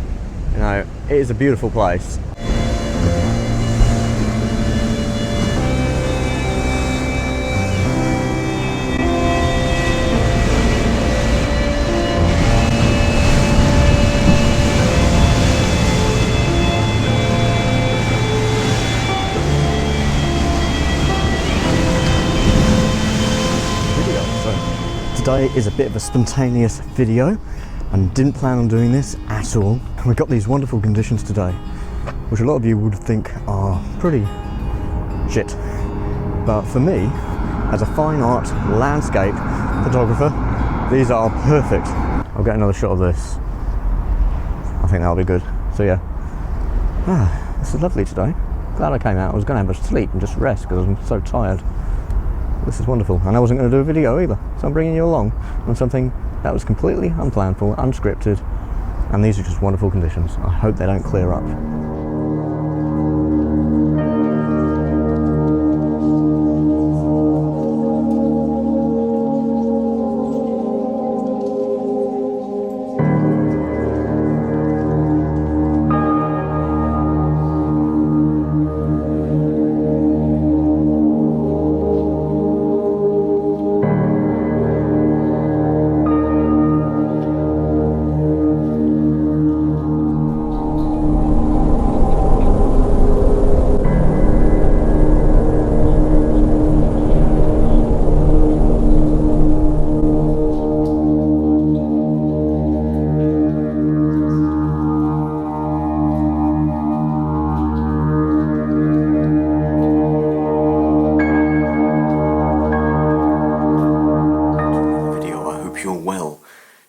You know, it is a beautiful place. Today is a bit of a spontaneous video and didn't plan on doing this at all. We've got these wonderful conditions today, which a lot of you would think are pretty shit. But for me, as a fine art landscape photographer, these are perfect. I'll get another shot of this. I think that'll be good. So yeah, this is lovely today. Glad I came out. I was going to have a sleep and just rest because I'm so tired. This is wonderful, and I wasn't going to do a video either, so I'm bringing you along on something that was completely unplanned for, unscripted, and these are just wonderful conditions. I hope they don't clear up.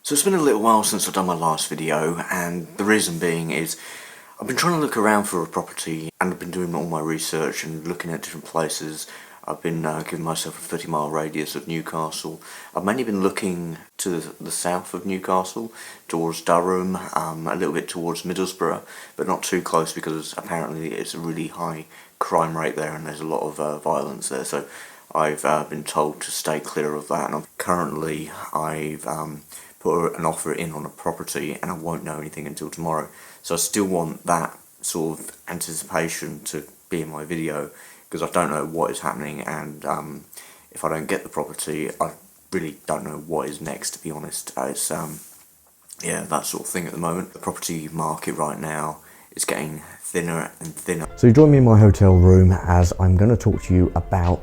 So it's been a little while since I've done my last video, and the reason being is I've been trying to look around for a property, and I've been doing all my research and looking at different places. I've been giving myself a 30-mile radius of Newcastle. I've mainly been looking to the south of Newcastle, towards Durham, a little bit towards Middlesbrough, but not too close because apparently it's a really high crime rate there and there's a lot of violence there. So I've been told to stay clear of that, and I've put an offer in on a property and I won't know anything until tomorrow. So I still want that sort of anticipation to be in my video, because I don't know what is happening, and if I don't get the property, I really don't know what is next, to be honest. It's yeah, that sort of thing at the moment. The property market right now is getting thinner and thinner. So you join me in my hotel room as I'm going to talk to you about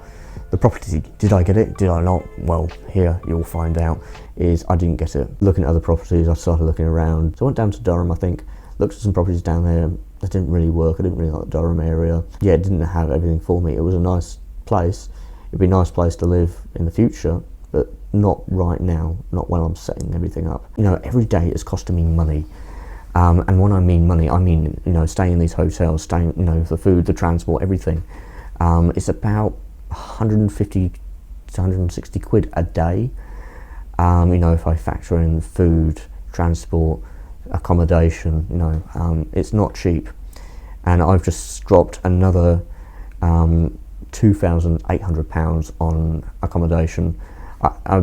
the property. Did I get it? Did I not? Well, here you'll find out is I didn't get it. Looking at other properties, I started looking around. So I went down to Durham, I think, looked at some properties down there that didn't really work. I didn't really like the Durham area. Yeah, it didn't have everything for me. It was a nice place. It'd be a nice place to live in the future, but not right now, not while I'm setting everything up. You know, every day it's costing me money. And when I mean money, I mean, you know, staying in these hotels, staying, you know, the food, the transport, everything. It's about 150 to 160 quid a day. You know, if I factor in food, transport, accommodation, you know, it's not cheap. And I've just dropped another £2,800 on accommodation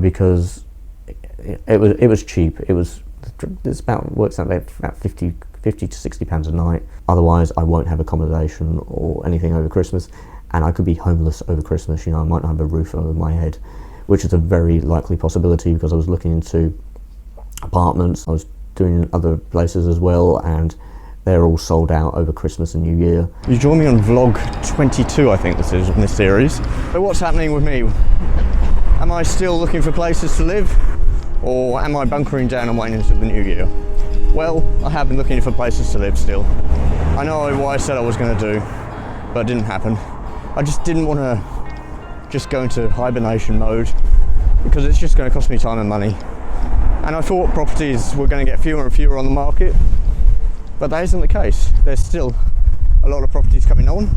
because it was cheap. It's about, works out about 50 to 60 pounds a night. Otherwise I won't have accommodation or anything over Christmas, and I could be homeless over Christmas. You know, I might not have a roof over my head, which is a very likely possibility because I was looking into apartments. I was doing other places as well, and they're all sold out over Christmas and New Year. You join me on vlog 22, I think this is, in this series. So what's happening with me? Am I still looking for places to live, or am I bunkering down and waiting until the new year? Well, I have been looking for places to live still. I know what I said I was going to do, but it didn't happen. I just didn't want to just go into hibernation mode because it's just going to cost me time and money. And I thought properties were going to get fewer and fewer on the market, but that isn't the case. There's still a lot of properties coming on.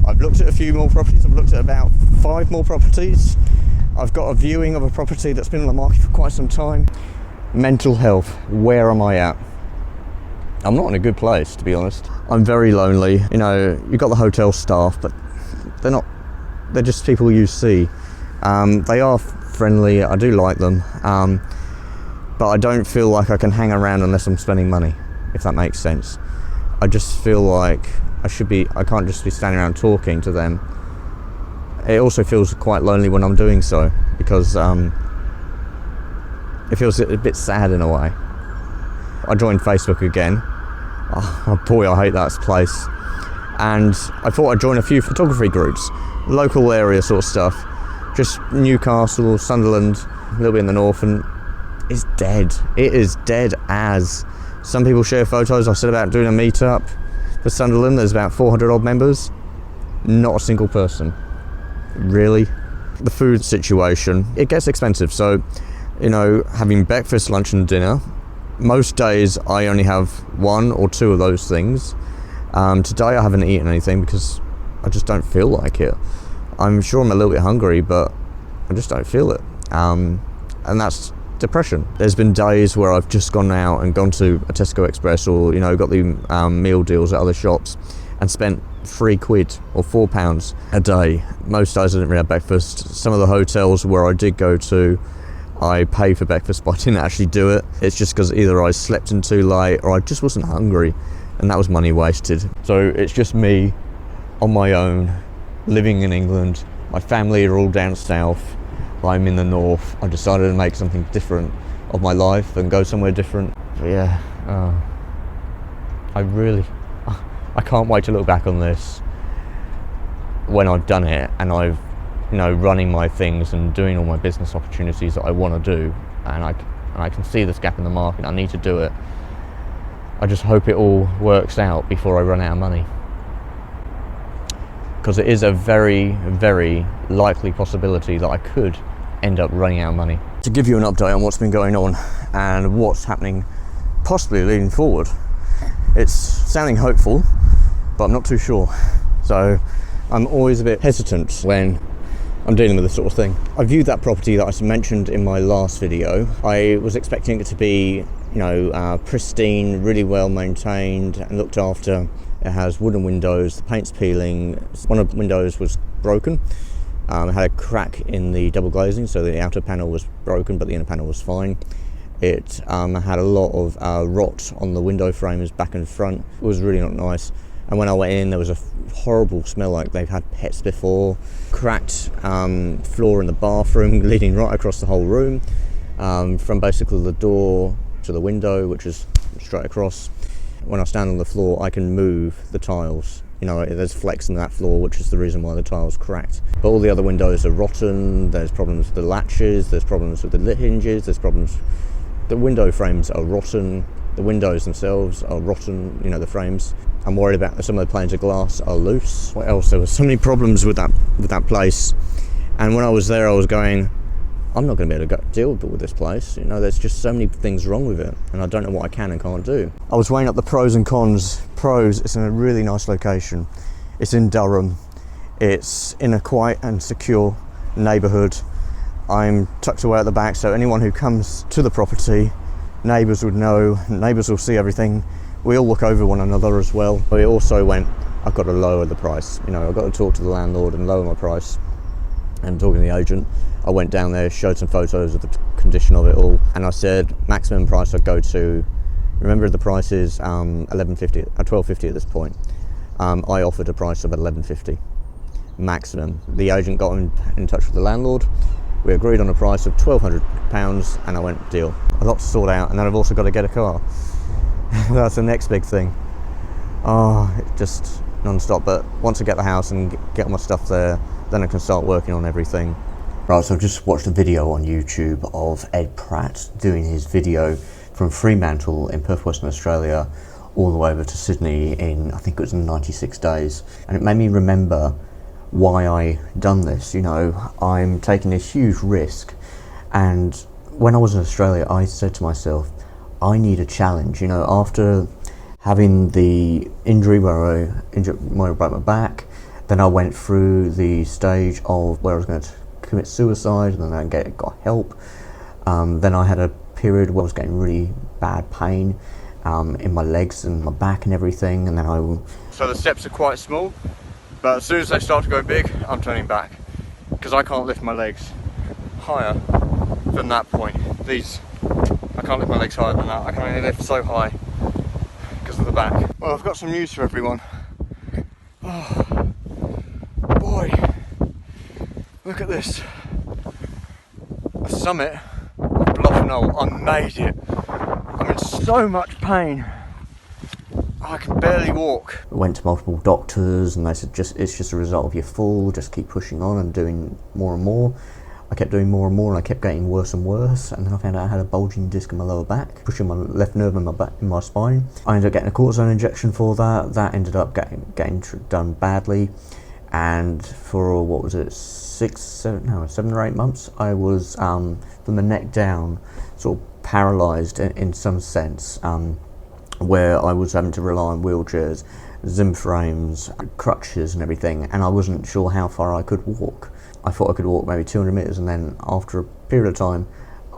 I've looked at a few more properties. I've looked at about 5 more properties. I've got a viewing of a property that's been on the market for quite some time. Mental health, where am I at? I'm not in a good place, to be honest. I'm very lonely. You know, you've got the hotel staff, but they're just people you see. They are friendly, I do like them, but I don't feel like I can hang around unless I'm spending money, if that makes sense. I just feel like I can't just be standing around talking to them. It also feels quite lonely when I'm doing so, because it feels a bit sad in a way. I joined Facebook again. Oh boy, I hate that place. And I thought I'd join a few photography groups, local area sort of stuff. Just Newcastle, Sunderland, a little bit in the north, and it's dead. It is dead as. Some people share photos. I said about doing a meetup for Sunderland. There's about 400 odd members. Not a single person. Really? The food situation, it gets expensive. So, you know, having breakfast, lunch and dinner, most days I only have 1 or 2 of those things. Today I haven't eaten anything because I just don't feel like it. I'm sure I'm a little bit hungry, but I just don't feel it. And that's depression. There's been days where I've just gone out and gone to a Tesco Express, or, you know, got the meal deals at other shops and spent £3 or £4 a day. Most days I didn't really have breakfast. Some of the hotels where I did go to, I paid for breakfast, but I didn't actually do it. It's just because either I slept in too late or I just wasn't hungry, and that was money wasted. So it's just me on my own, living in England. My family are all down south. I'm in the north. I decided to make something different of my life and go somewhere different. But yeah, I can't wait to look back on this when I've done it and I've, you know, running my things and doing all my business opportunities that I want to do, and I can see this gap in the market. I need to do it. I just hope it all works out before I run out of money, because it is a very, very likely possibility that I could end up running out of money. To give you an update on what's been going on and what's happening possibly leading forward, it's sounding hopeful, but I'm not too sure. So I'm always a bit hesitant when I'm dealing with this sort of thing. I viewed that property that I mentioned in my last video. I was expecting it to be, you know, pristine, really well maintained and looked after. It has wooden windows, the paint's peeling. One of the windows was broken. It had a crack in the double glazing, so the outer panel was broken, but the inner panel was fine. It had a lot of rot on the window frames back and front. It was really not nice. And when I went in, there was a horrible smell like they've had pets before. Cracked floor in the bathroom, leading right across the whole room, from basically the door to the window, which is straight across. When I stand on the floor, I can move the tiles. You know, there's flex in that floor, which is the reason why the tile's cracked. But all the other windows are rotten. There's problems with the latches, there's problems with the lid hinges, there's problems. The window frames are rotten. The windows themselves are rotten, you know, the frames. I'm worried about some of the panes of glass are loose. What else? There were so many problems with that place. And when I was there, I was going, I'm not going to be able to deal with this place. You know, there's just so many things wrong with it, and I don't know what I can and can't do. I was weighing up the pros and cons. Pros, it's in a really nice location. It's in Durham. It's in a quiet and secure neighbourhood. I'm tucked away at the back, so anyone who comes to the property, neighbours would know, neighbours will see everything. We all look over one another as well. We also went, I've got to lower the price. You know, I've got to talk to the landlord and lower my price. And talking to the agent, I went down there, showed some photos of the condition of it all, and I said maximum price I'd go to. Remember, the price is $12.50 at this point. I offered a price of $11.50 maximum. The agent got in touch with the landlord. We agreed on a price of £1,200, and I went, deal. A lot to sort out, and then I've also got to get a car. That's the next big thing. Oh, it's just non-stop. But once I get the house and get all my stuff there, then I can start working on everything. Right, so I've just watched a video on YouTube of Ed Pratt doing his video from Fremantle in Perth, Western Australia, all the way over to Sydney in, I think it was in 96 days. And it made me remember why I done this. You know, I'm taking this huge risk, and when I was in Australia, I said to myself, I need a challenge. You know, after having the injury where I broke my back, then I went through the stage of where I was going to commit suicide, and then I got help. Then I had a period where I was getting really bad pain in my legs and my back and everything, and then So the steps are quite small, but as soon as they start to go big, I'm turning back, because I can't lift my legs higher than that point. I can't lift my legs higher than that. I can only lift so high because of the back. Well, I've got some news for everyone. Oh, boy, look at this. The summit of Bluff Knoll. I made it. I'm in so much pain. I can barely walk. I went to multiple doctors, and they said it's just a result of your fall. Just keep pushing on and doing more and more. I kept doing more and more, and I kept getting worse and worse, and then I found out I had a bulging disc in my lower back, pushing my left nerve in my spine. I ended up getting a cortisone injection for that. That ended up getting done badly, and for, what was it, 7 or 8 months, I was from the neck down sort of paralysed in some sense, where I was having to rely on wheelchairs, Zim frames, crutches and everything, and I wasn't sure how far I could walk. I thought I could walk maybe 200 metres, and then after a period of time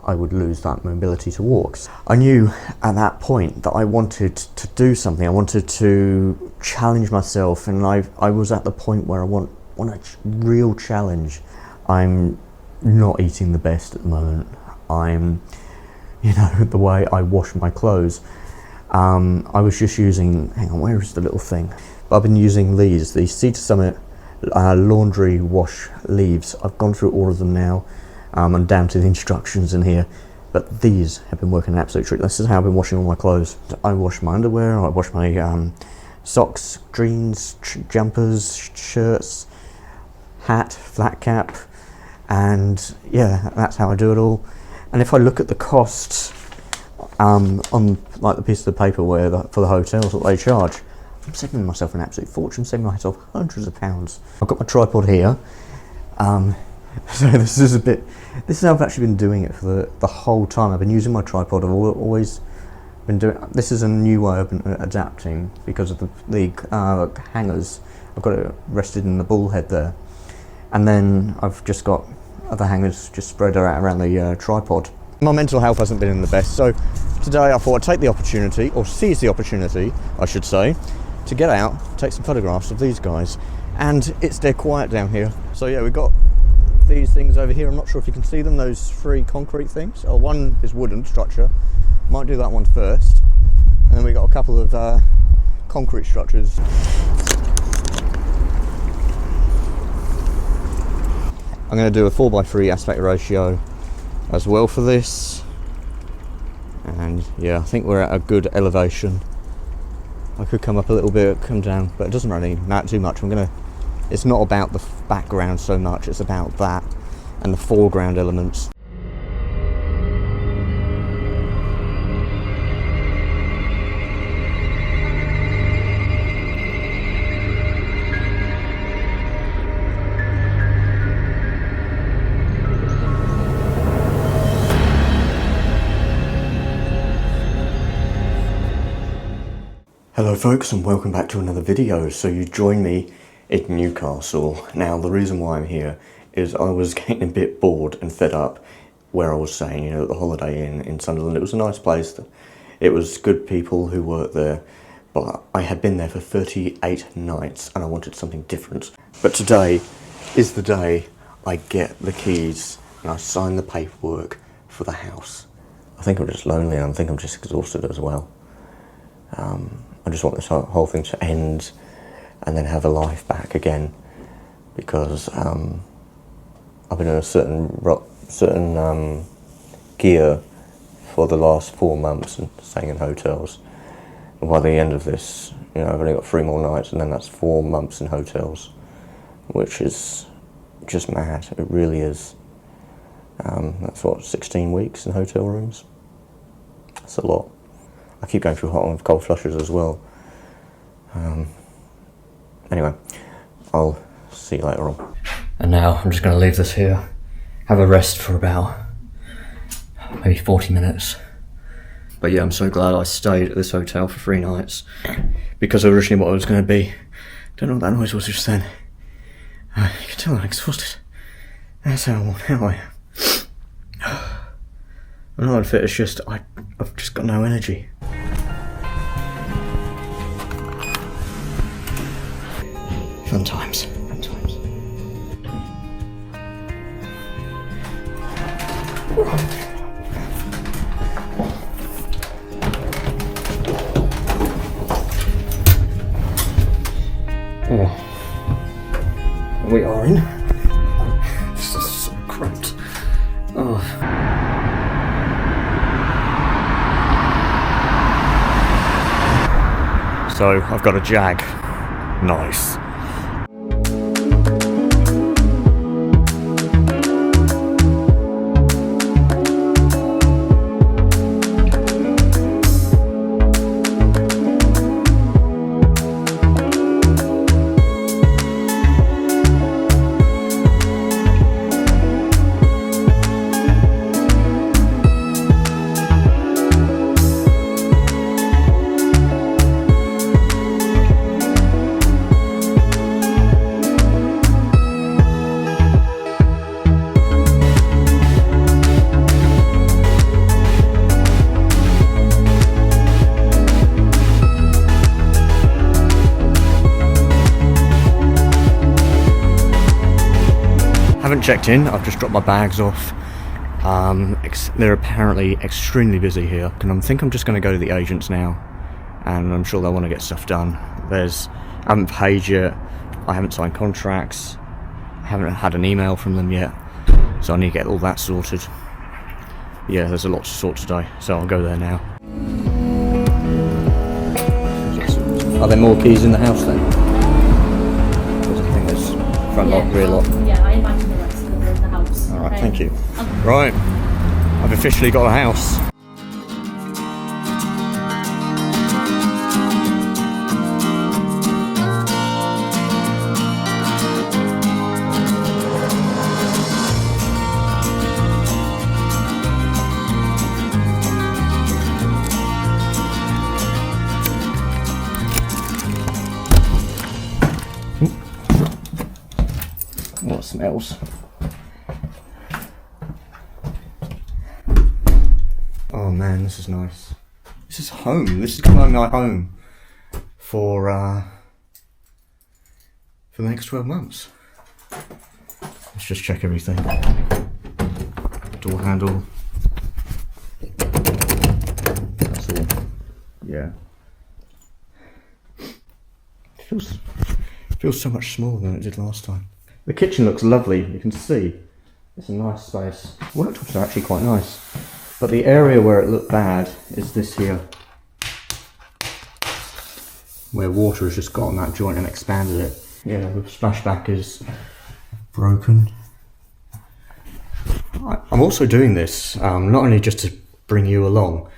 I would lose that mobility to walk. I knew at that point that I wanted to do something. I wanted to challenge myself, and I was at the point where I want a real challenge. I'm not eating the best at the moment. I'm, you know, the way I wash my clothes. I was just using, hang on, where is the little thing? I've been using these, the Sea to Summit laundry wash leaves. I've gone through all of them now. I'm down to the instructions in here, but these have been working an absolute treat. This is how I've been washing all my clothes. I wash my underwear, I wash my socks, jeans, jumpers, shirts, hat, flat cap, and yeah, that's how I do it all. And if I look at the costs on like the piece of the paper for the hotels that they charge, I'm saving myself an absolute fortune, saving myself hundreds of pounds. I've got my tripod here. So this is a bit. This is how I've actually been doing it for the whole time. I've been using my tripod. I've always been doing. This is a new way I've been adapting because of the hangers. I've got it rested in the ball head there, and then I've just got other hangers just spread out around the tripod. My mental health hasn't been in the best, so today I thought I'd take the opportunity, or seize the opportunity, I should say, to get out, take some photographs of these guys. And it's dead quiet down here. So yeah, we've got these things over here. I'm not sure if you can see them, those 3 concrete things. Oh, one is wooden structure. Might do that one first. And then we've got a couple of concrete structures. I'm going to do a 4x3 aspect ratio as well for this. And yeah, I think we're at a good elevation. I could come up a little bit, come down, but it doesn't really matter too much. It's not about the background so much, it's about that and the foreground elements. Hello folks, and welcome back to another video. So you join me in Newcastle. Now the reason why I'm here is I was getting a bit bored and fed up where I was staying, you know, at the Holiday Inn in Sunderland. It was a nice place. It was good people who worked there, but I had been there for 38 nights and I wanted something different. But today is the day I get the keys and I sign the paperwork for the house. I think I'm just lonely and I think I'm just exhausted as well. I just want this whole thing to end and then have a life back again, because I've been in a certain gear for the last 4 months and staying in hotels. And by the end of this, you know, I've only got 3 more nights and then that's 4 months in hotels, which is just mad. It really is. That's what, 16 weeks in hotel rooms? That's a lot. I keep going through hot and cold flushes as well. Anyway, I'll see you later on. And now I'm just going to leave this here, have a rest for about maybe 40 minutes. But yeah, I'm so glad I stayed at this hotel for 3 nights, because originally what I was going to be, don't know what that noise was just then. You can tell I'm exhausted. That's how I am. I'm not unfit, it's just I've just got no energy. Fun times. Fun times. Oh. We are in. This is so cramped. Oh. So I've got a Jag. Nice. Haven't checked in, I've just dropped my bags off. They're apparently extremely busy here, and I think I'm just going to go to the agents now, and I'm sure they'll want to get stuff done. I haven't paid yet, I haven't signed contracts, I haven't had an email from them yet, so I need to get all that sorted. Yeah, there's a lot to sort today, so I'll go there now. Are there more keys in the house then? Because I think there's front lock, rear lock. Yeah, I imagine the rest of the house. Alright, thank you. Right, I've officially got a house. smells. Oh man, this is nice. This is home. This is gonna be my home for the next 12 months. Let's just check everything. Door handle. That's all. Yeah. Feels so much smaller than it did last time. The kitchen looks lovely. You can see it's a nice space. Worktops are actually quite nice, but the area where it looked bad is this here, where water has just got on that joint and expanded it. Yeah, the splashback is broken. I'm also doing this not only just to bring you along,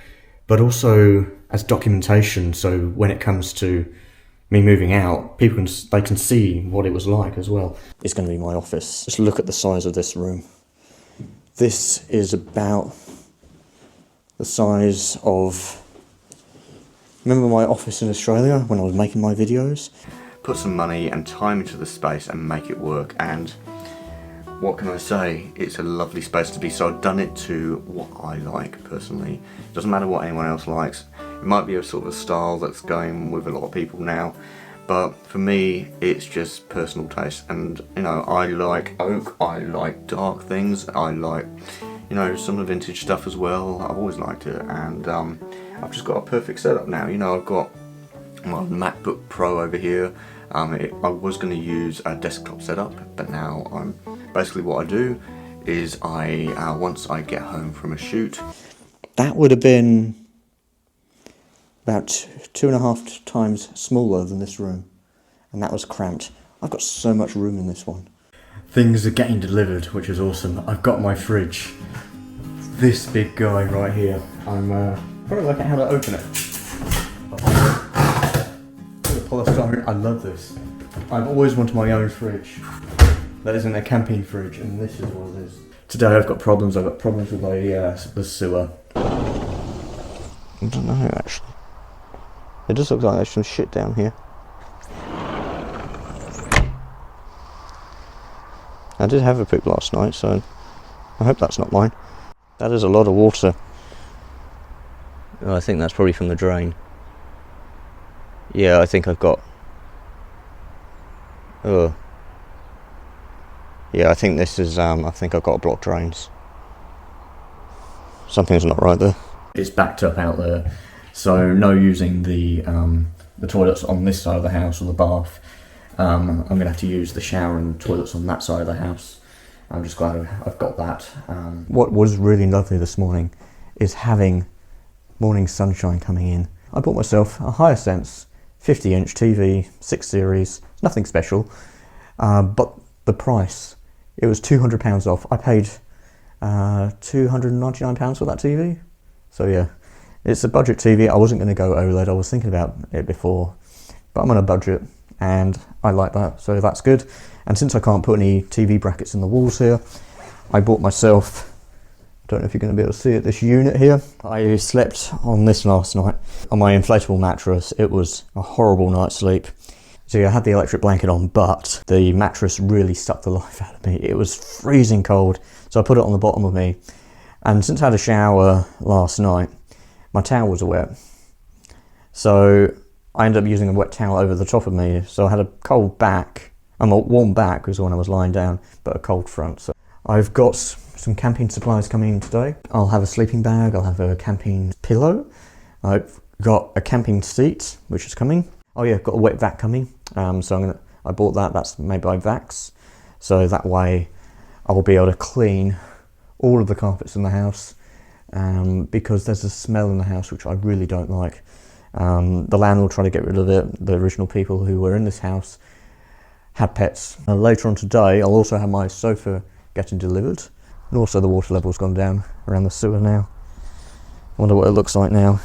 but also as documentation. So when it comes to me moving out, they can see what it was like as well. It's going to be my office. Just look at the size of this room. This is about the size of, remember my office in Australia when I was making my videos? Put some money and time into the space and make it work, and what can I say? It's a lovely space to be, so I've done it to what I like personally. It doesn't matter what anyone else likes. It might be a sort of a style that's going with a lot of people now, but for me it's just personal taste. And you know, I like oak, I like dark things, I like, you know, some of the vintage stuff as well. I've always liked it, and I've just got a perfect setup now. You know, I've got my MacBook Pro over here. I was going to use a desktop setup, but now basically what I do is once I get home from a shoot, that would have been about 2.5 times smaller than this room, and that was cramped. I've got so much room in this one. Things are getting delivered, which is awesome. I've got my fridge, this big guy right here. I'm probably working out how to open it. Polystyrene. I love this. I've always wanted my own fridge. That isn't a camping fridge, and this is what it is. Today I've got problems. I've got problems with the sewer. I don't know actually. It just looks like there's some shit down here. I did have a poop last night, so I hope that's not mine. That is a lot of water. Oh, I think that's probably from the drain. Yeah, I think I've got... Oh. Yeah, I think this is, I think I've got blocked drains. Something's not right there. It's backed up out there, so no using the toilets on this side of the house or the bath. I'm going to have to use the shower and toilets on that side of the house. I'm just glad I've got that. What was really lovely this morning is having morning sunshine coming in. I bought myself a Hisense 50-inch TV, 6 series, nothing special, but the price, it was £200 off. I paid £299 for that TV, so yeah, it's a budget TV. I wasn't going to go OLED, I was thinking about it before, but I'm on a budget, and I like that, so that's good. And since I can't put any TV brackets in the walls here, I bought myself, don't know if you're going to be able to see it, this unit here. I slept on this last night on my inflatable mattress. It was a horrible night's sleep. So yeah, I had the electric blanket on, but the mattress really sucked the life out of me. It was freezing cold, so I put it on the bottom of me. And since I had a shower last night, my towel was wet. So I ended up using a wet towel over the top of me. So I had a cold back, a warm back was when I was lying down, but a cold front. So I've got some camping supplies coming in today. I'll have a sleeping bag, I'll have a camping pillow, I've got a camping seat, which is coming. Oh yeah, I've got a wet vac coming, so I bought that, that's made by Vax, so that way I'll be able to clean all of the carpets in the house, because there's a smell in the house which I really don't like. The landlord tried to get rid of it. The original people who were in this house had pets. Later on today I'll also have my sofa getting delivered. And also the water level's gone down around the sewer now. I wonder what it looks like now.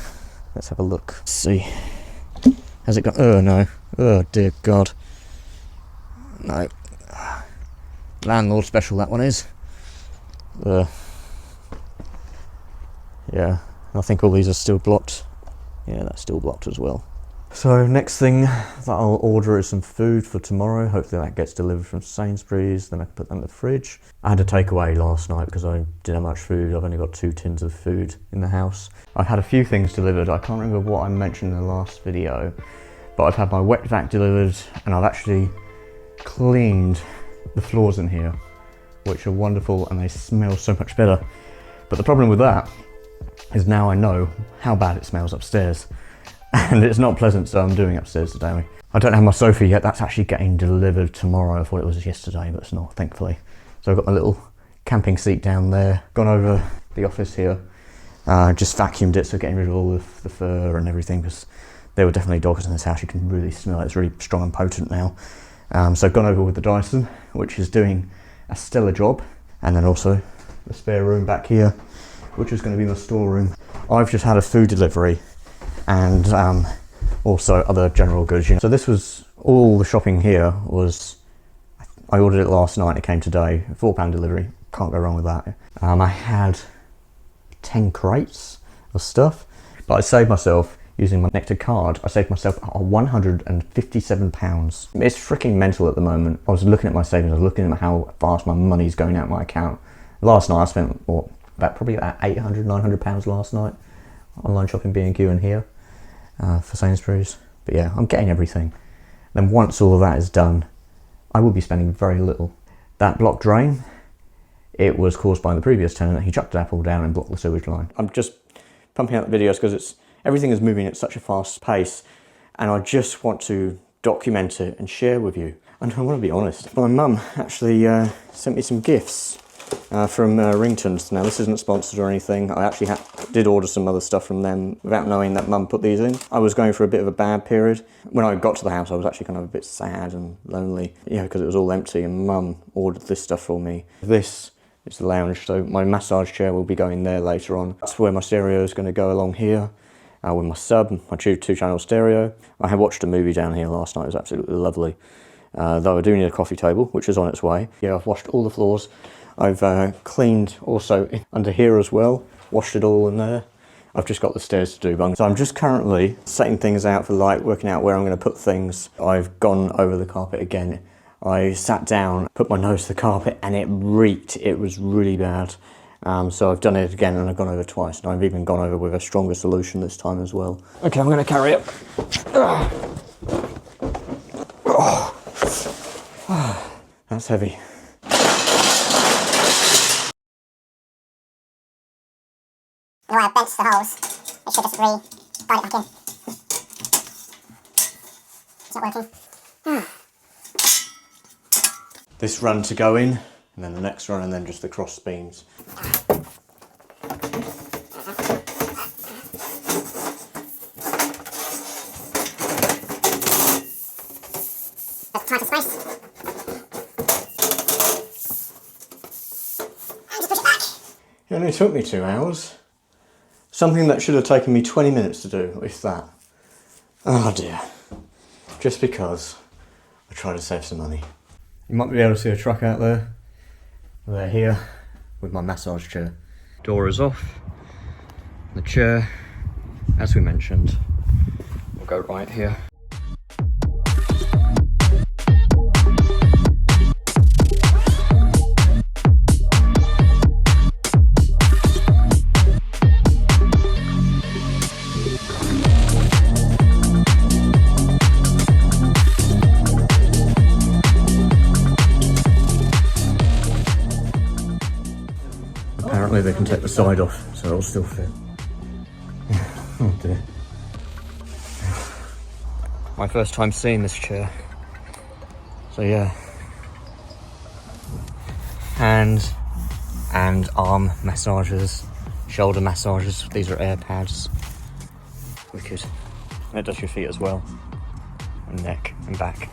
Let's have a look. Let's see. Has it got... Oh no. Oh dear God. No. Landlord special, that one is. Yeah. I think all these are still blocked. Yeah, that's still blocked as well. So next thing that I'll order is some food for tomorrow. Hopefully that gets delivered from Sainsbury's, then I can put that in the fridge. I had a takeaway last night because I didn't have much food. I've only got 2 tins of food in the house. I've had a few things delivered. I can't remember what I mentioned in the last video, but I've had my wet vac delivered and I've actually cleaned the floors in here, which are wonderful and they smell so much better. But the problem with that is now I know how bad it smells upstairs. And it's not pleasant, so I'm doing upstairs today. I don't have my sofa yet. That's actually getting delivered tomorrow. I thought it was yesterday, but it's not, thankfully. So I've got my little camping seat down there. Gone over the office here. Just vacuumed it, so getting rid of all of the fur and everything, because there were definitely dogs in this house. You can really smell it. It's really strong and potent now. So I've gone over with the Dyson, which is doing a stellar job. And then also the spare room back here, which is going to be my storeroom. I've just had a food delivery and also other general goods. So this was all the shopping here was, I ordered it last night, it came today, £4 delivery, can't go wrong with that. I had 10 crates of stuff, but I saved myself, using my Nectar card, I saved myself £157. It's freaking mental at the moment. I was looking at my savings, I was looking at how fast my money's going out of my account. Last night I spent, what, probably about £800, £900 last night, online shopping, B&Q and here. For Sainsbury's, but yeah, I'm getting everything. Then once all of that is done, I will be spending very little. That blocked drain, it was caused by the previous tenant. He chucked the apple down and blocked the sewage line. I'm just pumping out the videos because everything is moving at such a fast pace, and I just want to document it and share with you. And I want to be honest, my mum actually sent me some gifts from Ringtons. Now this isn't sponsored or anything. I actually did order some other stuff from them without knowing that Mum put these in. I was going through a bit of a bad period. When I got to the house I was actually kind of a bit sad and lonely, because it was all empty, and Mum ordered this stuff for me. This is the lounge, so my massage chair will be going there later on. That's where my stereo is going to go along here. With my sub, my 2-channel stereo. I had watched a movie down here last night, it was absolutely lovely. Though I do need a coffee table, which is on its way. Yeah, I've washed all the floors. I've cleaned also under here as well, washed it all in there. I've just got the stairs to do. So I'm just currently setting things out for light, working out where I'm going to put things. I've gone over the carpet again. I sat down, put my nose to the carpet and it reeked. It was really bad. So I've done it again and I've gone over twice. And I've even gone over with a stronger solution this time as well. Okay, I'm going to carry it. That's heavy. Now I've benched the holes. It should just guide it back in. It's not working. This run to go in, and then the next run, and then just the cross beams. That's tight space. And just push it back. It only took me 2 hours. Something that should have taken me 20 minutes to do, if that. Oh dear. Just because I try to save some money. You might be able to see a truck out there. They're here with my massage chair. Door is off. The chair, as we mentioned, will go right here. Apparently they can take the side off, so it'll still fit. Oh dear. My first time seeing this chair. So yeah. Hand and arm massages, shoulder massages. These are air pads. Wicked. And it does your feet as well. And neck and back.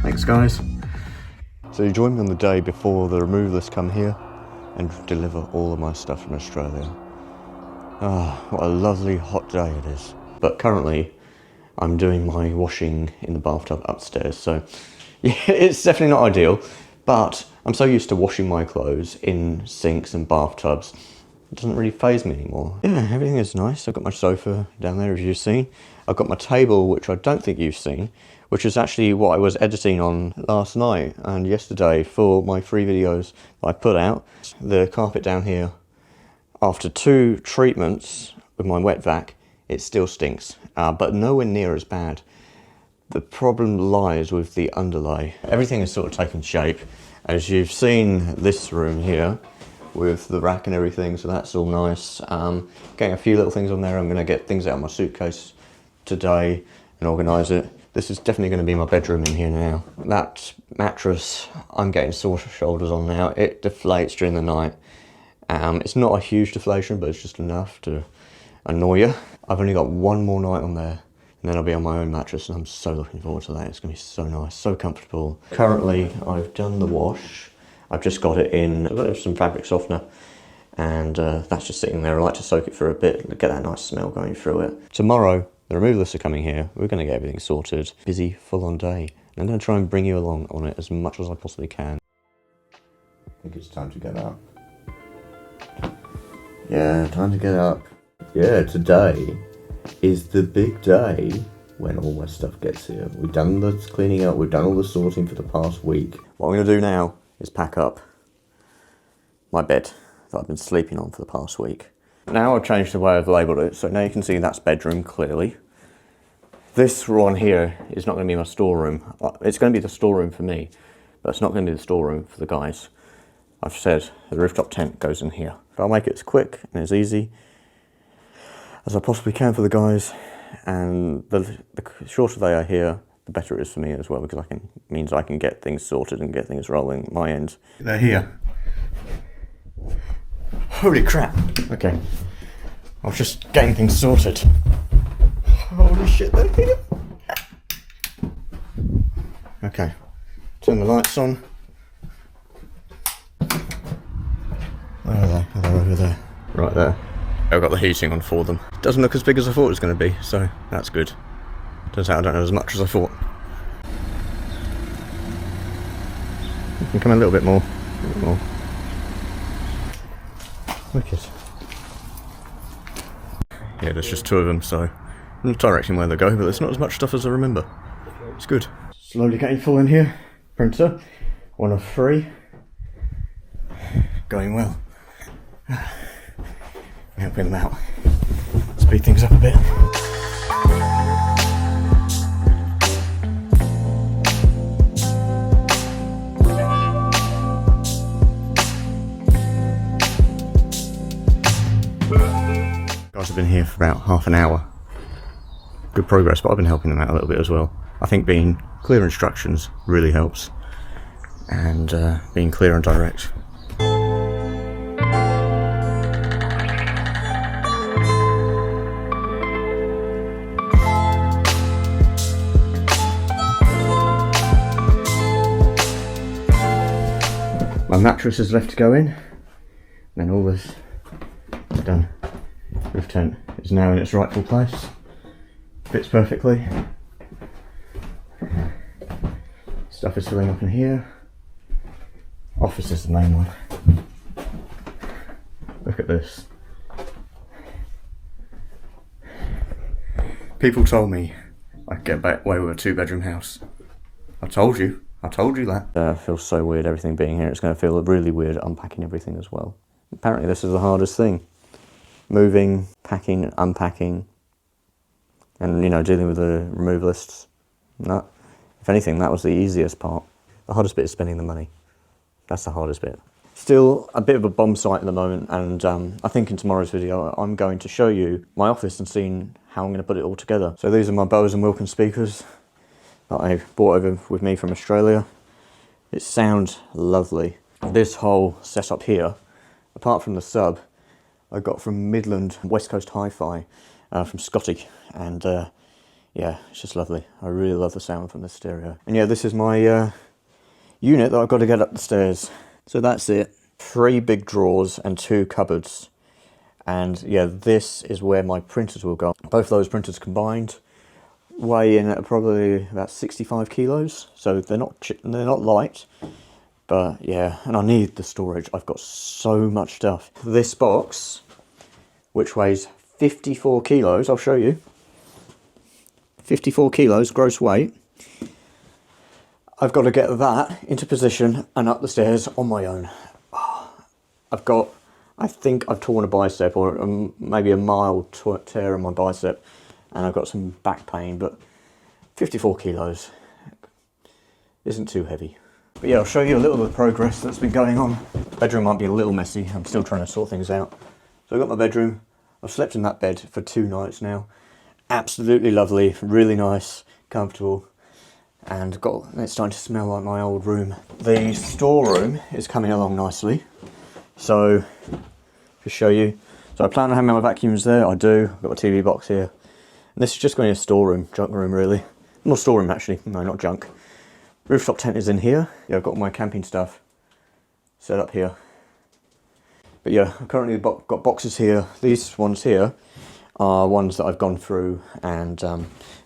Thanks guys. So you joined me on the day before the removalists come here and deliver all of my stuff from Australia. Ah, what a lovely hot day it is. But currently I'm doing my washing in the bathtub upstairs, so Yeah, it's definitely not ideal, but I'm so used to washing my clothes in sinks and bathtubs. It doesn't really faze me anymore. Yeah, everything is nice. I've got my sofa down there, as you've seen. I've got my table, which I don't think you've seen, which is actually what I was editing on last night and yesterday for my 3 videos that I put out. The carpet down here, after 2 treatments with my wet vac, it still stinks, but nowhere near as bad. The problem lies with the underlay. Everything is sort of taking shape. As you've seen this room here, with the rack and everything, so that's all nice. Getting a few little things on there. I'm going to get things out of my suitcase today and organise it. This is definitely going to be my bedroom in here now. That mattress, I'm getting sore shoulders on now. It deflates during the night. It's not a huge deflation, but it's just enough to annoy you. I've only got 1 more night on there, and then I'll be on my own mattress, and I'm so looking forward to that. It's going to be so nice, so comfortable. Currently, I've done the wash. I've just got it in, I've got some fabric softener, and that's just sitting there. I like to soak it for a bit, get that nice smell going through it. Tomorrow, the removalists are coming here. We're going to get everything sorted. Busy, full-on day. And I'm going to try and bring you along on it as much as I possibly can. I think it's time to get up. Yeah, time to get up. Yeah, today is the big day when all my stuff gets here. We've done the cleaning up, we've done all the sorting for the past week. What I'm going to do now is pack up my bed that I've been sleeping on for the past week. Now I've changed the way I've labelled it, so now you can see that's bedroom clearly. This one here is not going to be my storeroom. It's going to be the storeroom for me, but it's not going to be the storeroom for the guys. I've said the rooftop tent goes in here. But I'll make it as quick and as easy as I possibly can for the guys, and the shorter they are here, the better it is for me as well, because means I can get things sorted and get things rolling my end. They're here. Holy crap. Okay. I was just getting things sorted. Holy shit, they're here. Okay. Turn the lights on. Where are they? Oh, they're over there. Right there. I've got the heating on for them. It doesn't look as big as I thought it was going to be, so that's good. Turns out I don't know as much as I thought. You can come a little bit more. A little bit more. Wicked. Yeah, there's just 2 of them, so I'm not directing where they go, but there's not as much stuff as I remember. It's good. Slowly getting full in here. Printer. 1 of 3. Going well. Helping them out. Speed things up a bit. Guys have been here for about half an hour. Good progress, but I've been helping them out a little bit as well. I think being clear instructions really helps, and being clear and direct. My mattress is left to go in, and then all this is done. Roof tent is now in its rightful place. Fits perfectly. Stuff is filling up in here. Office is the main one. Look at this. People told me I could get away with a 2-bedroom house. I told you that. It feels so weird, everything being here. It's going to feel really weird unpacking everything as well. Apparently this is the hardest thing. Moving, packing, unpacking, and dealing with the removalists. No, if anything, that was the easiest part. The hardest bit is spending the money. That's the hardest bit. Still a bit of a bomb site at the moment, and I think in tomorrow's video I'm going to show you my office and seeing how I'm going to put it all together. So these are my Bose and Wilkins speakers that I brought over with me from Australia. It sounds lovely. This whole setup here, apart from the sub, I got from Midland West Coast Hi-Fi from Scotty, and yeah, it's just lovely. I really love the sound from the stereo. And yeah, this is my unit that I've got to get up the stairs. So that's it. 3 big drawers and 2 cupboards. And yeah, this is where my printers will go. Both those printers combined weigh in at probably about 65 kilos, so they're not light. But yeah, and I need the storage. I've got so much stuff. This box, which weighs 54 kilos, I'll show you. 54 kilos gross weight. I've got to get that into position and up the stairs on my own. I think I've torn a bicep, or maybe a mild tear in my bicep, and I've got some back pain, but 54 kilos isn't too heavy. But yeah, I'll show you a little of the progress that's been going on. Bedroom might be a little messy. I'm still trying to sort things out. So I've got my bedroom. I've slept in that bed for 2 nights now. Absolutely lovely, really nice, comfortable, and it's starting to smell like my old room. The storeroom is coming along nicely. So, to show you. So I plan on having my vacuums there, I do. I've got my TV box here. And this is just going to be a storeroom, junk room really. More storeroom actually, no, not junk. Rooftop tent is in here. Yeah, I've got my camping stuff set up here. But yeah, I've currently got boxes here. These ones here are ones that I've gone through, and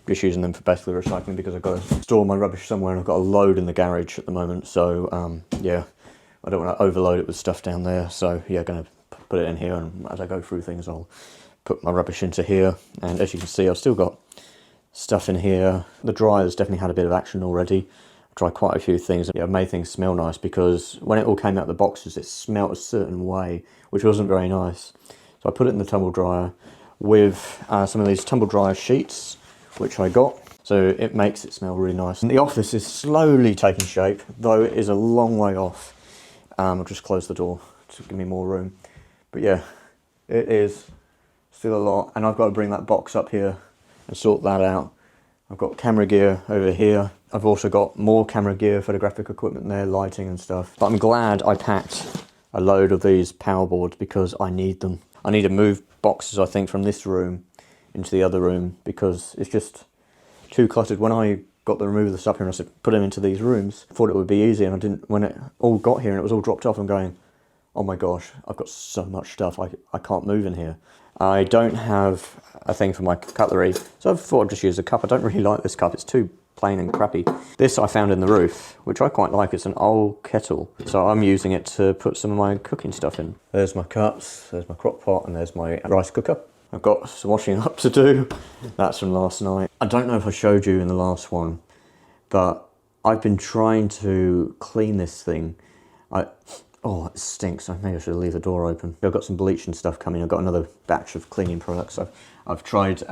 just using them for basically recycling, because I've got to store my rubbish somewhere and I've got a load in the garage at the moment. So yeah, I don't want to overload it with stuff down there. So yeah, going to put it in here, and as I go through things I'll put my rubbish into here. And as you can see, I've still got stuff in here. The dryer's definitely had a bit of action already. I've tried quite a few things. Yeah, I've made things smell nice, because when it all came out of the boxes it smelled a certain way, which wasn't very nice. So I put it in the tumble dryer with some of these tumble dryer sheets, which I got. So it makes it smell really nice. And the office is slowly taking shape, though it is a long way off. I'll just close the door to give me more room. But yeah, it is still a lot, and I've got to bring that box up here and sort that out. I've got camera gear over here. I've also got more camera gear, photographic equipment there, lighting and stuff. But I'm glad I packed a load of these power boards, because I need them. I need to move boxes, I think, from this room into the other room, because it's just too cluttered. When I got the removal stuff here and I said put them into these rooms, I thought it would be easy, and I didn't. When it all got here and it was all dropped off, I'm going, oh my gosh, I've got so much stuff, I can't move in here. I don't have a thing for my cutlery, so I thought I'd just use a cup. I don't really like this cup, it's too plain and crappy. This I found in the roof, which I quite like. It's an old kettle, so I'm using it to put some of my cooking stuff in. There's my cups, there's my crock pot, and there's my rice cooker. I've got some washing up to do. That's from last night. I don't know if I showed you in the last one, but I've been trying to clean this thing. Oh, it stinks. Maybe I should leave the door open. I've got some bleach and stuff coming. I've got another batch of cleaning products. I've tried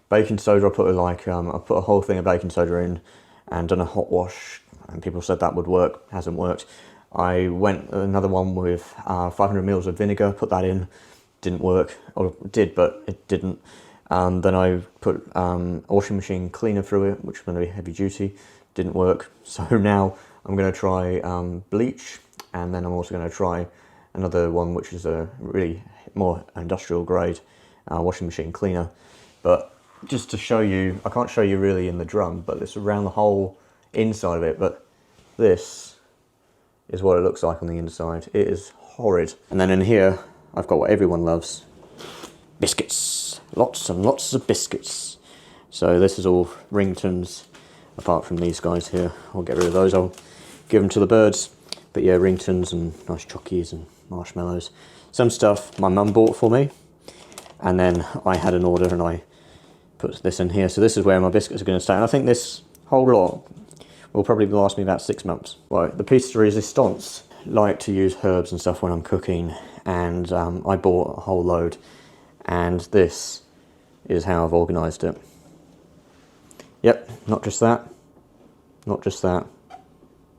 baking soda. I put a whole thing of baking soda in and done a hot wash, and people said that would work. Hasn't worked. I went another one with 500 mils of vinegar, put that in, didn't work, or did, but it didn't. Then I put a washing machine cleaner through it, which was going to be heavy duty, didn't work. So now I'm going to try bleach, and then I'm also going to try another one, which is a really more industrial grade washing machine cleaner. But just to show you, I can't show you really in the drum, but it's around the whole inside of it. But this is what it looks like on the inside. It is horrid. And then in here, I've got what everyone loves, biscuits. Lots and lots of biscuits. So this is all ringtones, apart from these guys here. I'll get rid of those, I'll give them to the birds. But yeah, ringtones and nice chockies and marshmallows. Some stuff my mum bought for me, and then I had an order and I put this in here. So this is where my biscuits are going to stay. And I think this whole lot will probably last me about 6 months. Right, the piece de resistance. Like to use herbs and stuff when I'm cooking, and I bought a whole load, and this is how I've organised it. Yep, not just that, not just that,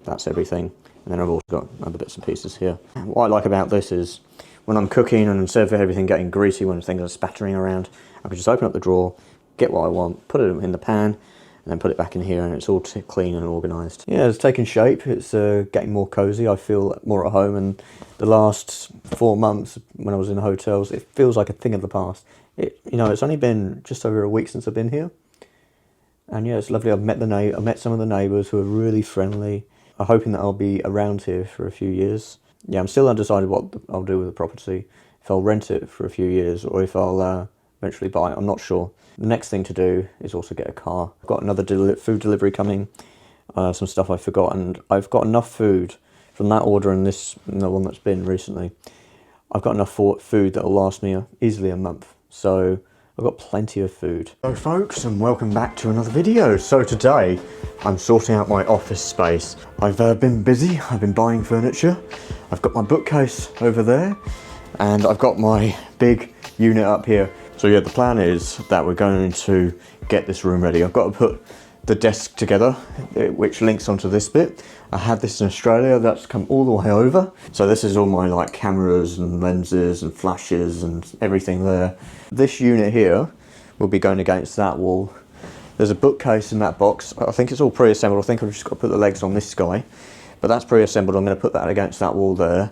that's everything. And then I've also got other bits and pieces here. What I like about this is when I'm cooking, and instead of everything getting greasy when things are spattering around, I can just open up the drawer, get what I want, put it in the pan, and then put it back in here, and it's all clean and organised. Yeah, it's taking shape. It's getting more cosy. I feel more at home, and the last 4 months when I was in hotels, it feels like a thing of the past. It's only been just over a week since I've been here, and yeah, it's lovely. I've met some of the neighbours who are really friendly. I'm hoping that I'll be around here for a few years. Yeah, I'm still undecided what I'll do with the property. If I'll rent it for a few years, or if I'll eventually buy. I'm not sure. The next thing to do is also get a car. I've got another food delivery coming, some stuff I forgot, and I've got enough food from that order and this, and the one that's been recently. I've got enough food that'll last me easily a month. So I've got plenty of food. Hello folks, and welcome back to another video. So today I'm sorting out my office space. I've been busy, I've been buying furniture. I've got my bookcase over there, and I've got my big unit up here. So yeah, the plan is that we're going to get this room ready. I've got to put the desk together, which links onto this bit. I had this in Australia, that's come all the way over. So this is all my like cameras and lenses and flashes and everything there. This unit here will be going against that wall. There's a bookcase in that box. I think it's all pre-assembled. I think I've just got to put the legs on this guy, but that's pre-assembled. I'm going to put that against that wall there.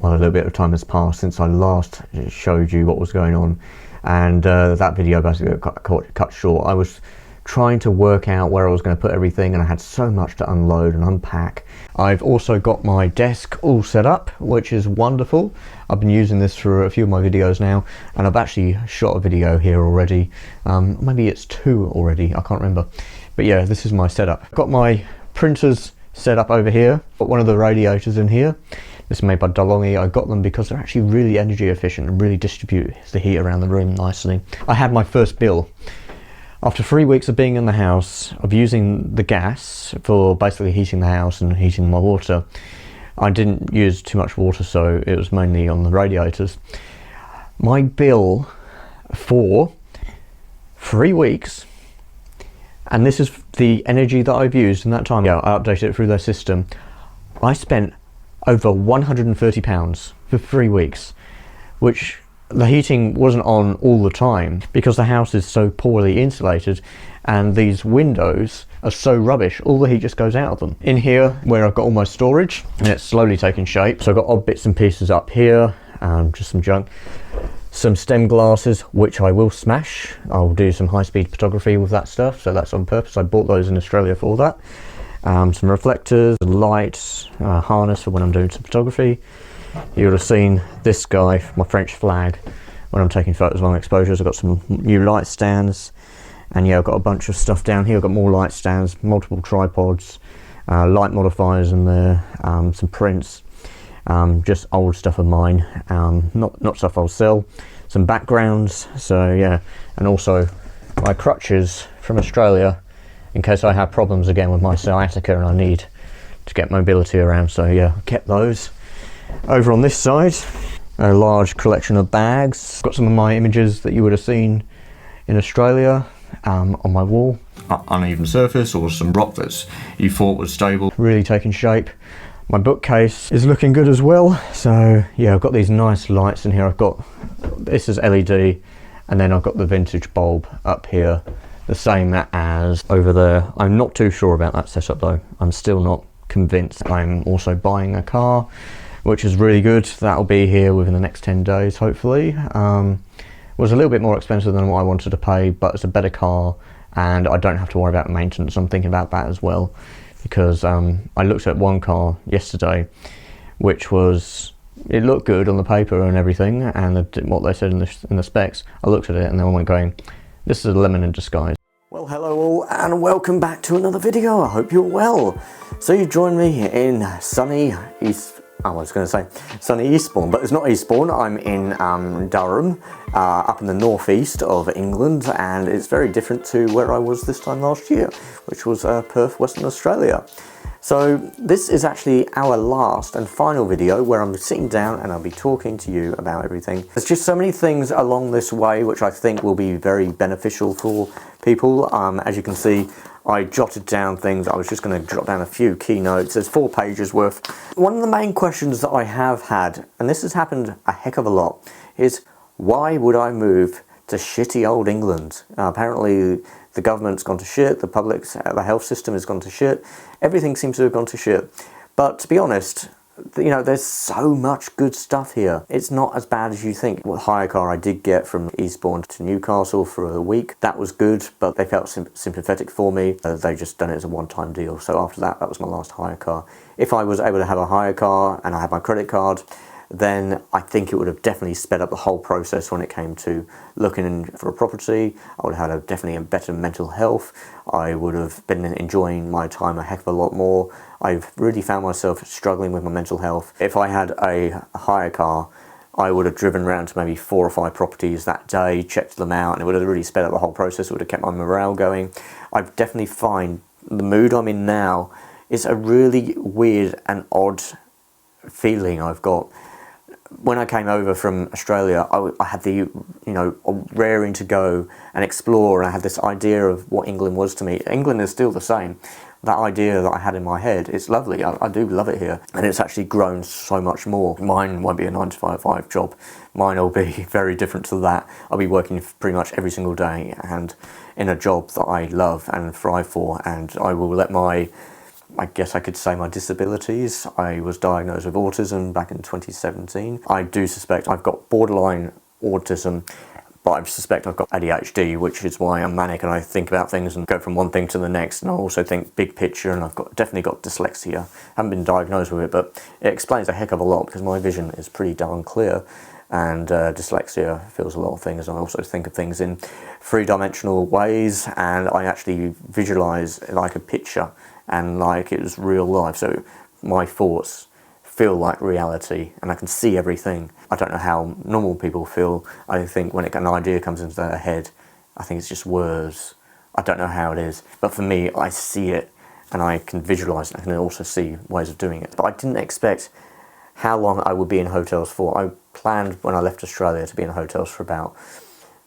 Well, a little bit of time has passed since I last showed you what was going on, and that video basically got cut short. I was trying to work out where I was going to put everything, and I had so much to unload and unpack. I've also got my desk all set up, which is wonderful. I've been using this for a few of my videos now, and I've actually shot a video here already. Maybe it's 2 already, I can't remember. But yeah, this is my setup. I've got my printers set up over here. Got one of the radiators in here. This is made by DeLonghi. I got them because they're actually really energy efficient and really distribute the heat around the room nicely. I had my first bill. After 3 weeks of being in the house, of using the gas for basically heating the house and heating my water, I didn't use too much water, so it was mainly on the radiators. My bill for 3 weeks, and this is the energy that I've used in that time. Yeah, I updated it through their system. I spent over £130 for 3 weeks, which the heating wasn't on all the time because the house is so poorly insulated and these windows are so rubbish, all the heat just goes out of them. In here where I've got all my storage, and it's slowly taking shape, so I've got odd bits and pieces up here, just some junk, some stem glasses which I will smash. I'll do some high-speed photography with that stuff, so that's on purpose. I bought those in Australia for that. Some reflectors, lights, harness for when I'm doing some photography. You would have seen this guy, my French flag, when I'm taking photos long exposures. I've got some new light stands, and yeah, I've got a bunch of stuff down here. I've got more light stands, multiple tripods, light modifiers in there, some prints, just old stuff of mine, not stuff I'll sell, some backgrounds, so yeah, and also my crutches from Australia, in case I have problems again with my sciatica and I need to get mobility around. So yeah, I kept those. Over on this side, a large collection of bags. Got some of my images that you would have seen in Australia on my wall. Uneven surface or some rock that you thought was stable. Really taking shape. My bookcase is looking good as well. So yeah, I've got these nice lights in here. I've got, this is LED, and then I've got the vintage bulb up here, the same as over there. I'm not too sure about that setup though. I'm still not convinced. I'm also buying a car, which is really good. That'll be here within the next 10 days hopefully. was a little bit more expensive than what I wanted to pay, but it's a better car and I don't have to worry about maintenance. I'm thinking about that as well, because I looked at one car yesterday which was, it looked good on the paper and everything, and what they said in the specs. I looked at it and then I went going, this is a lemon in disguise. Well, hello all and welcome back to another video. I hope you're well. So you joined me in sunny sunny Eastbourne, but it's not Eastbourne. I'm in Durham, up in the northeast of England, and it's very different to where I was this time last year, which was Perth, Western Australia. So this is actually our last and final video where I'm sitting down and I'll be talking to you about everything. There's just so many things along this way which I think will be very beneficial for people. As you can see, I jotted down things. I was just going to jot down a few key notes. There's 4 pages worth. One of the main questions that I have had, and this has happened a heck of a lot, is why would I move to shitty old England? Apparently the government's gone to shit, the health system has gone to shit, everything seems to have gone to shit. But to be honest, you know, there's so much good stuff here. It's not as bad as you think. What hire car I did get from Eastbourne to Newcastle for a week, that was good, but they felt sympathetic for me. They just done it as a one-time deal. So after that, that was my last hire car. If I was able to have a hire car and I had my credit card, then I think it would have definitely sped up the whole process when it came to looking for a property. I would have had definitely a better mental health. I would have been enjoying my time a heck of a lot more. I've really found myself struggling with my mental health. If I had a hire car, I would have driven around to maybe 4 or 5 properties that day, checked them out, and it would have really sped up the whole process. It would have kept my morale going. I definitely find the mood I'm in now is a really weird and odd feeling I've got. When I came over from Australia, I had the, you know, raring to go and explore, and I had this idea of what England was to me. England is still the same. That idea that I had in my head, it's lovely. I do love it here, and it's actually grown so much more. Mine won't be a 9-to-5 job. Mine will be very different to that. I'll be working pretty much every single day and in a job that I love and thrive for, and I will let my, I guess I could say, my disabilities. I was diagnosed with autism back in 2017. I do suspect I've got borderline autism, but I suspect I've got ADHD, which is why I'm manic and I think about things and go from one thing to the next, and I also think big picture, and I've definitely got dyslexia. I haven't been diagnosed with it, but it explains a heck of a lot because my vision is pretty darn clear, and dyslexia feels a lot of things, and I also think of things in 3-dimensional ways, and I actually visualize like a picture and like it was real life, so my thoughts feel like reality and I can see everything. I don't know how normal people feel. I think when an idea comes into their head, I think it's just words. I don't know how it is, but for me, I see it and I can visualize it. I can also see ways of doing it. But I didn't expect how long I would be in hotels for. I planned when I left Australia to be in hotels for about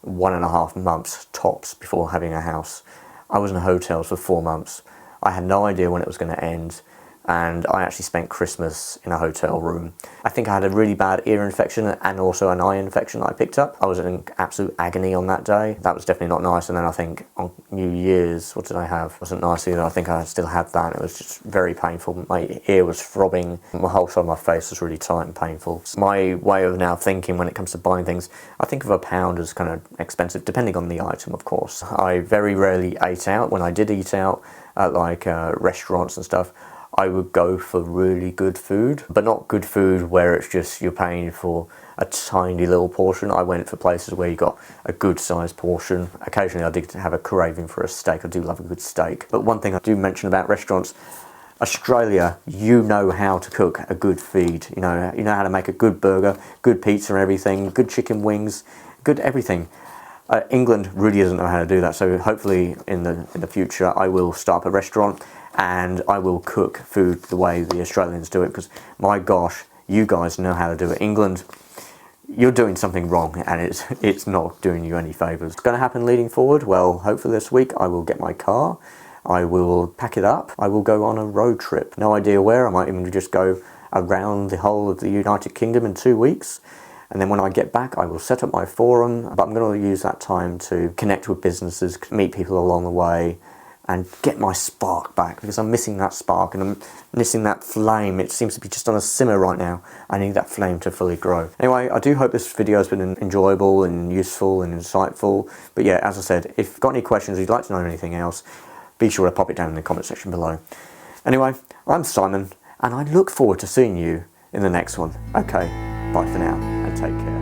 1.5 months tops before having a house. I was in hotels for 4 months. I had no idea when it was going to end, and I actually spent Christmas in a hotel room. I think I had a really bad ear infection and also an eye infection that I picked up. I was in absolute agony on that day. That was definitely not nice. And then I think on New Year's, what did I have? It wasn't nice either. I think I still had that. It was just very painful. My ear was throbbing. My whole side of my face was really tight and painful. My way of now thinking when it comes to buying things, I think of £1 as kind of expensive, depending on the item, of course. I very rarely ate out. When I did eat out at like restaurants and stuff, I would go for really good food, but not good food where it's just you're paying for a tiny little portion. I went for places where you got a good sized portion. Occasionally I did have a craving for a steak. I do love a good steak. But one thing I do mention about restaurants, Australia, you know how to cook a good feed. You know how to make a good burger, good pizza and everything, good chicken wings, good everything. England really doesn't know how to do that, so hopefully in the future I will start up a restaurant and I will cook food the way the Australians do it, because my gosh, you guys know how to do it. England, you're doing something wrong and it's not doing you any favours. What's going to happen leading forward? Well, hopefully this week I will get my car, I will pack it up, I will go on a road trip. No idea where. I might even just go around the whole of the United Kingdom in 2 weeks. And then when I get back, I will set up my forum, but I'm going to use that time to connect with businesses, meet people along the way, and get my spark back, because I'm missing that spark and I'm missing that flame. It seems to be just on a simmer right now. I need that flame to fully grow. Anyway, I do hope this video has been enjoyable and useful and insightful. But yeah, as I said, if you've got any questions or you'd like to know anything else, be sure to pop it down in the comment section below. Anyway, I'm Simon, and I look forward to seeing you in the next one. Okay, bye for now, and take care.